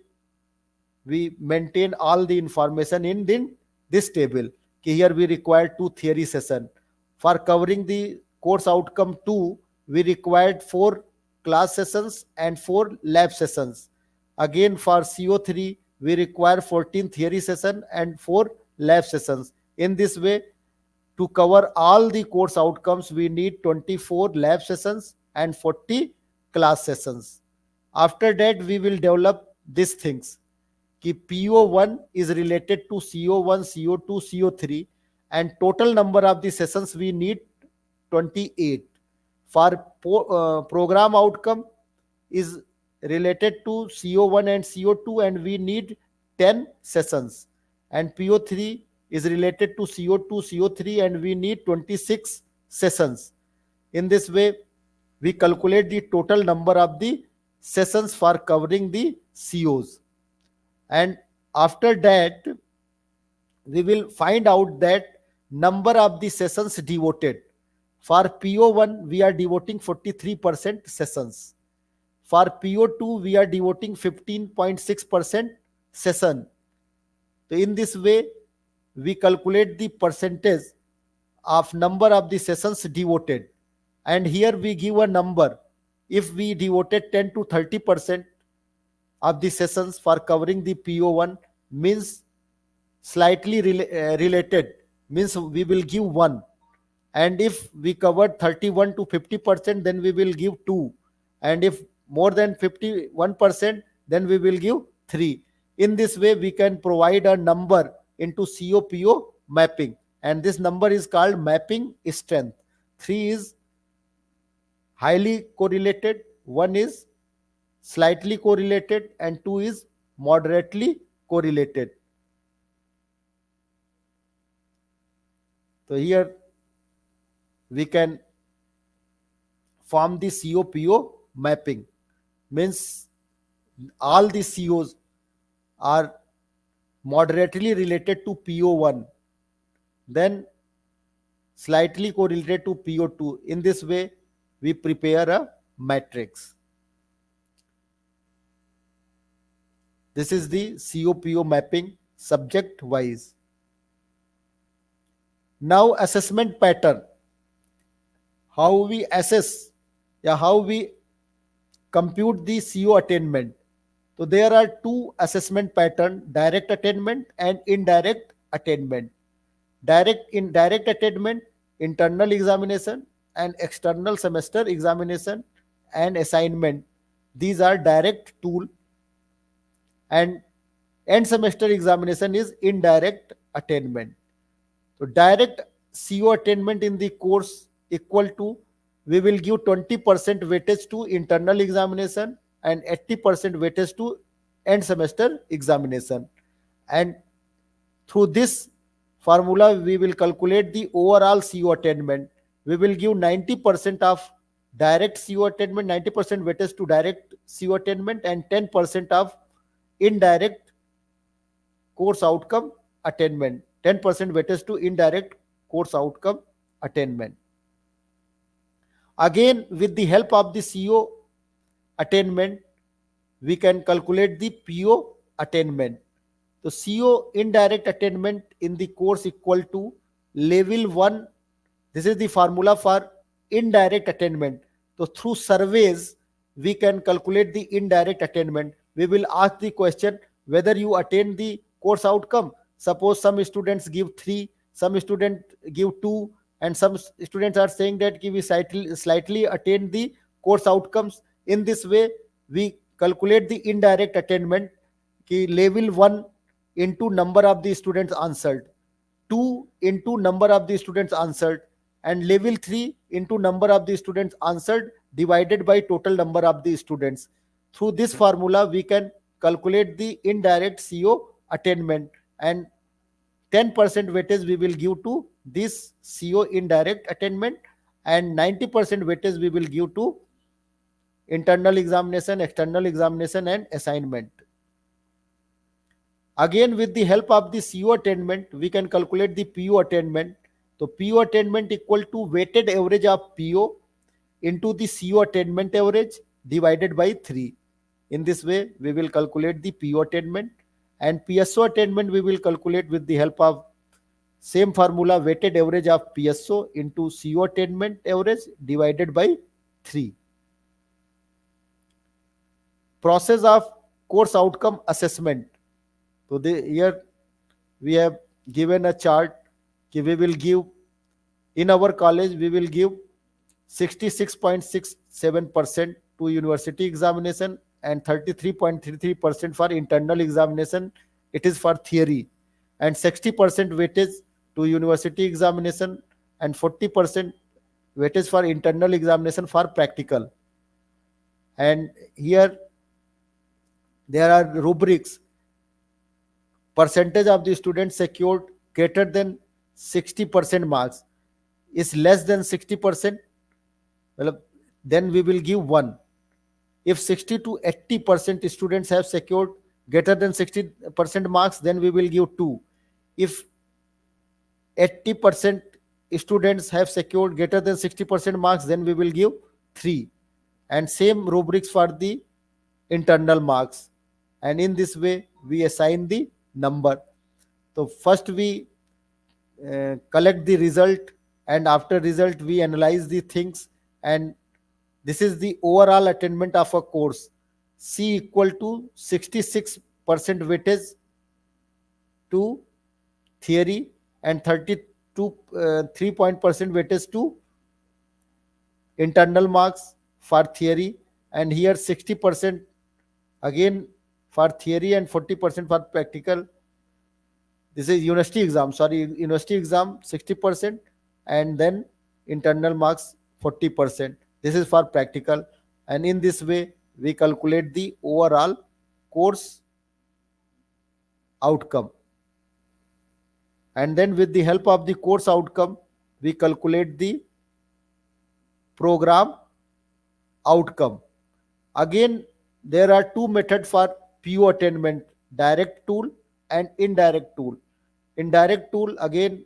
we maintain all the information in this table. Here we require 2 theory session. For covering the course outcome 2, we required 4 class sessions and 4 lab sessions. Again for CO3, we require 14 theory session and 4 lab sessions. In this way, to cover all the course outcomes, we need 24 lab sessions and 40 class sessions. After that, we will develop these things. कि PO1 is related to CO1, CO2, CO3, and total number of the sessions we need 28. For program outcome is related to CO1 and CO2, and we need 10 sessions. And PO3 is related to CO2, CO3, and we need 26 sessions. In this way, we calculate the total number of the sessions for covering the COs. And after that we will find out that number of the sessions devoted. For PO1 we are devoting 43% sessions. For PO2 we are devoting 15.6% session. So in this way we calculate the percentage of number of the sessions devoted, and here we give a number. If we devoted 10 to 30% of the sessions for covering the PO1, means slightly related, means we will give 1. And if we covered 31 to 50%, then we will give 2. And if more than 51%, then we will give 3. In this way we can provide a number into COPO mapping, and this number is called mapping strength. 3 is highly correlated, 1 is slightly correlated, and 2 is moderately correlated. So here we can form the COPO mapping, means all the COs are moderately related to PO1, then slightly correlated to PO2. In this way we prepare a matrix. This is the COPO mapping subject wise. Now assessment pattern. How we assess, how we compute the CO attainment. So there are 2 assessment pattern: direct attainment and indirect attainment. Direct attainment, internal examination and external semester examination and assignment. These are direct tool, and end semester examination is indirect attainment. So direct CO attainment in the course equal to, we will give 20% weightage to internal examination and 80% weightage to end semester examination. And through this formula we will calculate the overall CO attainment. We will give 90% of direct CO attainment, 90% weightage to direct CO attainment, and 10% of indirect course outcome attainment, 10% weightage to indirect course outcome attainment. Again, with the help of the CO attainment, we can calculate the PO attainment. So CO indirect attainment in the course equal to level 1. This is the formula for indirect attainment. So through surveys, we can calculate the indirect attainment. We will ask the question whether you attain the course outcome. Suppose some students give 3, some students give 2, and some students are saying that we slightly attain the course outcomes. In this way, we calculate the indirect attainment कि level 1 into number of the students answered, 2 into number of the students answered, and level 3 into number of the students answered divided by total number of the students. Through this formula, we can calculate the indirect CO attainment, and 10% weightage we will give to this CO indirect attainment, and 90% weightage we will give to internal examination, external examination, and assignment. Again, with the help of the CO attainment, we can calculate the PO attainment. So PO attainment equal to weighted average of PO into the CO attainment average divided by 3. In this way, we will calculate the PO attainment, and PSO attainment we will calculate with the help of same formula, weighted average of PSO into CO attainment average divided by 3. Process of course outcome assessment. So here we have given a chart. We will give, in our college, we will give 66.67% to university examination and 33.33% for internal examination. It is for theory, and 60% weightage to university examination and 40% weightage for internal examination for practical. And here there are rubrics. Percentage of the students secured greater than 60% marks is less than 60%, then we will give 1. If 60 to 80% students have secured greater than 60% marks, then we will give 2. If 80% students have secured greater than 60% marks, then we will give 3. And same rubrics for the internal marks. And in this way, we assign the number. So first we collect the result, and after result we analyze the things, and this is the overall attainment of a course. C equal to 66% weightage to theory and 32 3% weightage to internal marks for theory, and here 60% again for theory and 40% for practical. This is university exam, 60%, and then internal marks 40%. This is for practical, and in this way we calculate the overall course outcome. And then with the help of the course outcome, we calculate the program outcome. Again, there are 2 methods for PO attainment: direct tool and indirect tool. Indirect tool, again,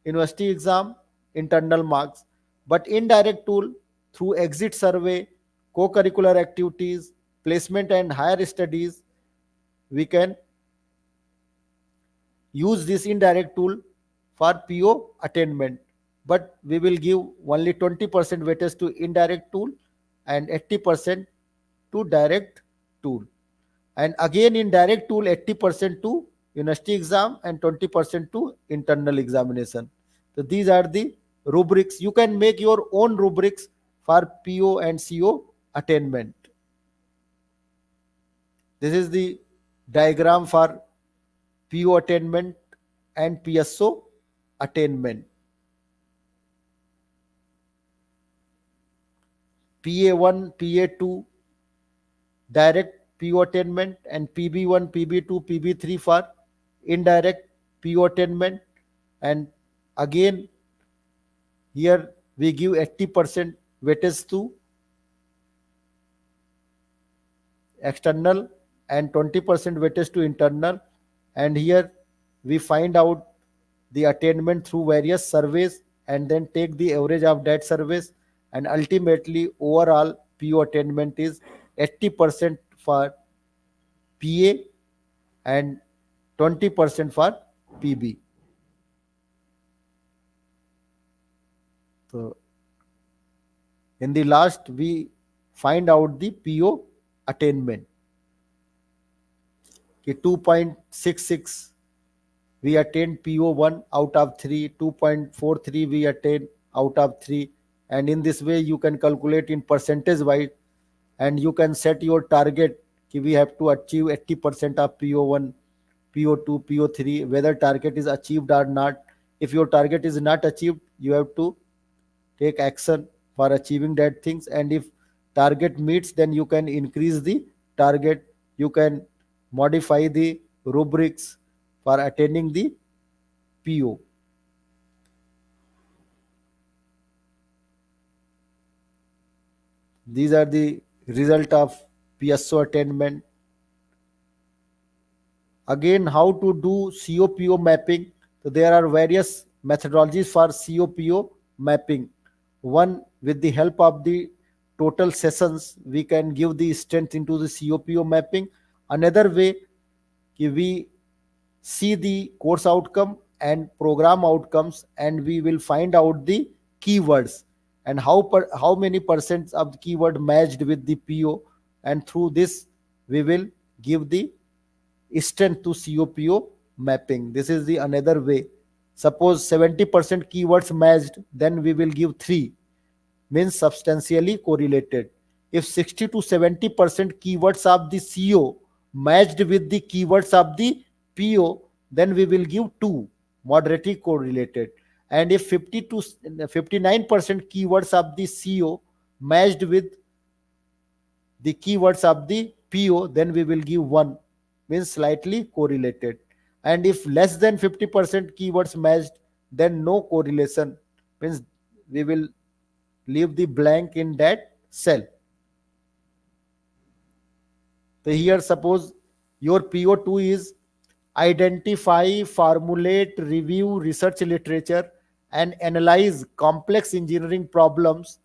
university exam, internal marks. But indirect tool, through exit survey, co-curricular activities, placement and higher studies, we can use this indirect tool for PO attainment. But we will give only 20% weightage to indirect tool and 80% to direct tool. And again, in direct tool, 80% to university exam and 20% to internal examination. So these are the rubrics. You can make your own rubrics for PO and CO attainment. This is the diagram for PO attainment and PSO attainment. PA1, PA2, direct PO attainment, and PB1, PB2, PB3 for indirect PO attainment. And again, here we give 80% weightage to external and 20% weightage to internal. And here we find out the attainment through various surveys and then take the average of that surveys, and ultimately overall PO attainment is 80% for PA and 20% for PB. So in the last we find out the PO attainment. कि 2.66 we attain PO1 out of 3, 2.43 we attain out of 3, and in this way you can calculate in percentage wise, and you can set your target कि we have to achieve 80% of PO1, PO2, PO3, whether target is achieved or not. If your target is not achieved, you have to take action for achieving that things, and if target meets, then you can increase the target, you can modify the rubrics for attaining the PO. These are the result of PSO attainment. Again, how to do COPO mapping? So there are various methodologies for COPO mapping. One, with the help of the total sessions, we can give the strength into the COPO mapping. Another way, we see the course outcome and program outcomes, and we will find out the keywords and how many percent of the keyword matched with the PO, and through this we will give the strength to COPO mapping. This is the another way. Suppose 70% keywords matched, then we will give 3, means substantially correlated. If 60 to 70% keywords of the CO matched with the keywords of the PO, then we will give 2, moderately correlated. And if 50 to 59% keywords of the CO matched with the keywords of the PO, then we will give 1, means slightly correlated. And if less than 50% keywords matched, then no correlation, means we will leave the blank in that cell. So here suppose your PO2 is identify, formulate, review research literature and analyze complex engineering problems,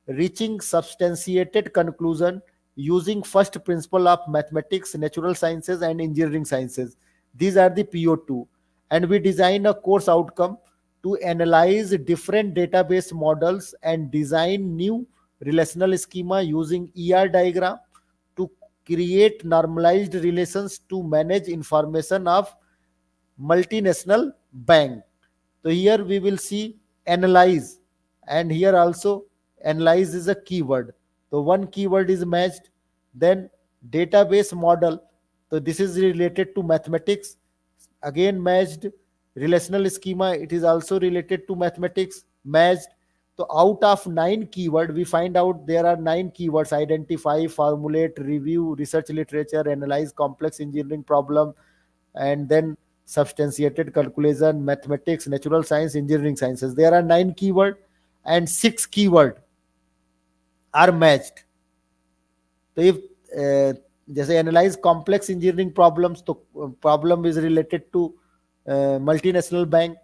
reaching substantiated conclusion using first principle of mathematics, natural sciences and engineering sciences. These are the PO2. And we design a course outcome to analyze different database models and design new relational schema using ER diagram to create normalized relations to manage information of multinational bank. So here we will see analyze, and here also analyze is a keyword. So one keyword is matched, then database model. So this is related to mathematics, again matched. Relational schema, it is also related to mathematics, matched. So out of 9 keyword, we find out there are 9 keywords: identify, formulate, review research literature, analyze complex engineering problem, and then substantiated calculation, mathematics, natural science, engineering sciences. There are 9 keyword and 6 keyword are matched. तो if जैसे analyse complex engineering problems, तो problem is related to multinational bank.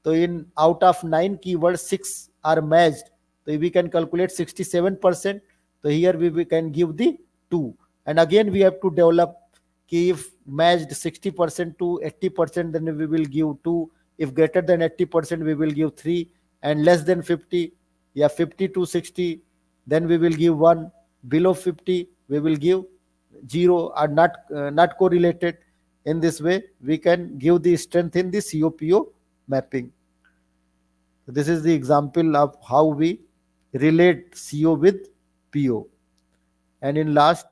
तो in out of 9 keyword 6 are matched, तो we can calculate 67%. तो here we can give the 2, and again we have to develop कि if matched 60% to 80%, then we will give 2. If greater than 80%, we will give 3, and less than 50, 50 to 60, then we will give 1. Below 50, we will give 0, or not correlated. In this way, we can give the strength in the COPO mapping. So this is the example of how we relate CO with PO. And in last,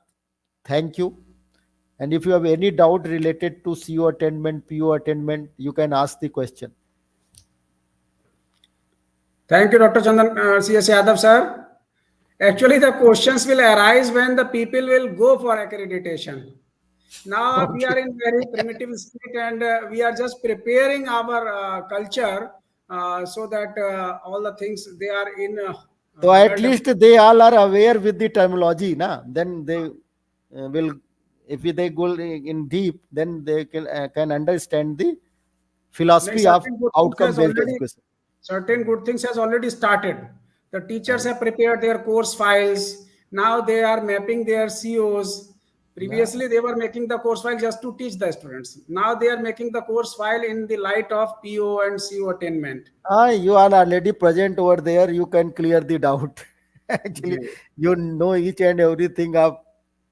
thank you. And if you have any doubt related to CO attainment, PO attainment, you can ask the question. Thank you, Dr. Chandan, CS Yadav, sir. Actually, the questions will arise when the people will go for accreditation. Now we are in very primitive state, and we are just preparing our culture so that all the things they are in. So at least they all are aware with the terminology, na? Then they will, if they go in deep, then they can understand the philosophy of certain good things outcome has based already education. certain good things has already started. The teachers have prepared their course files. Now they are mapping their COs. Previously, they were making the course file just to teach the students. Now they are making the course file in the light of PO and CO attainment. You are already present over there. You can clear the doubt. Actually, Yeah. you know each and everything of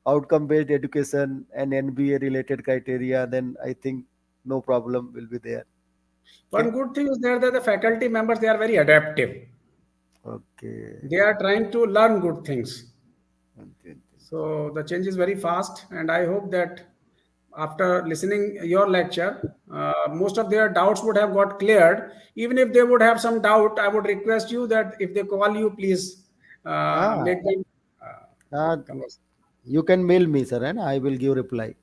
outcome based education and NBA related criteria. Then I think no problem will be there. One Okay. good thing is there that the faculty members, they are very adaptive. Okay. They are trying to learn good things. Okay. So the change is very fast, and I hope that after listening your lecture, most of their doubts would have got cleared. Even if they would have some doubt, I would request you that if they call you, please Ah, make them uh, converse. you can mail me, sir, and I will give reply.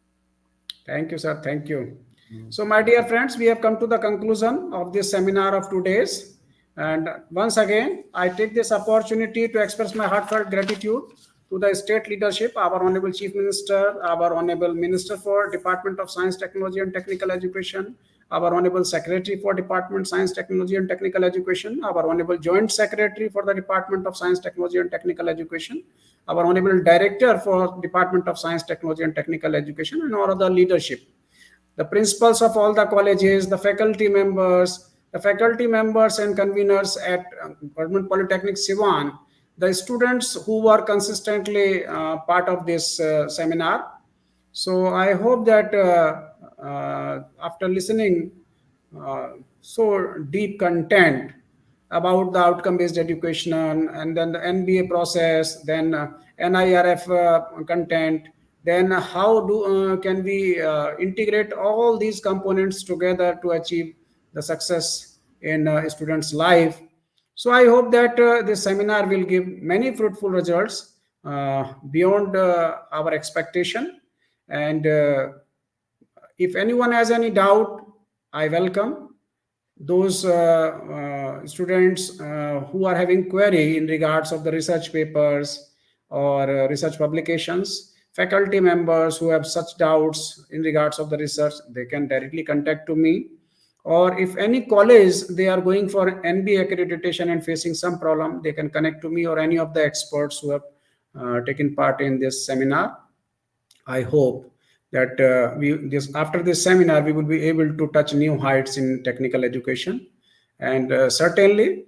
Thank you, sir. Thank you. Mm. So, my dear friends, we have come to the conclusion of this seminar of today's. And once again, I take this opportunity to express my heartfelt gratitude to the state leadership, our Honorable Chief Minister, our Honorable Minister for Department of Science, Technology and Technical Education, our Honorable Secretary for Department Science, Technology and Technical Education, our Honorable Joint Secretary for the Department of Science, Technology and Technical Education, our Honorable Director for Department of Science, Technology and Technical Education, and all other leadership, the principals of all the colleges, the faculty members and conveners at Government Polytechnic Siwan, the students who were consistently part of this seminar. So I hope that after listening so deep content about the outcome-based education and then the NBA process, then NIRF content, then how can we integrate all these components together to achieve the success in students' life. So I hope that this seminar will give many fruitful results beyond our expectation. And if anyone has any doubt, I welcome those students who are having query in regards of the research papers or research publications. Faculty members who have such doubts in regards of the research, they can directly contact to me. Or if any college they are going for NBA accreditation and facing some problem, they can connect to me or any of the experts who have taken part in this seminar. I hope that after this seminar we will be able to touch new heights in technical education, and certainly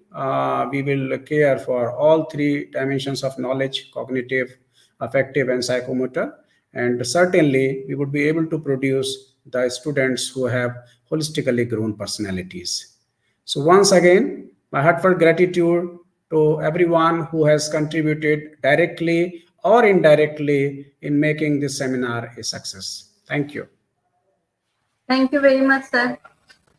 we will care for all three dimensions of knowledge: cognitive, affective, and psychomotor. And certainly we would be able to produce the students who have holistically grown personalities. So once again, my heartfelt gratitude to everyone who has contributed directly or indirectly in making this seminar a success. Thank you. Thank you very much, sir.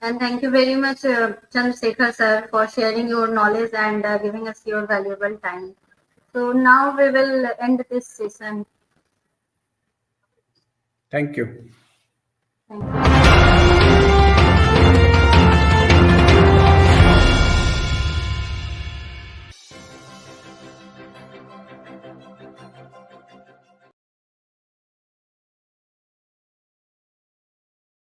And thank you very much, Chandrasekhar, sir, for sharing your knowledge and giving us your valuable time. So now we will end this session. Thank you. Thank you.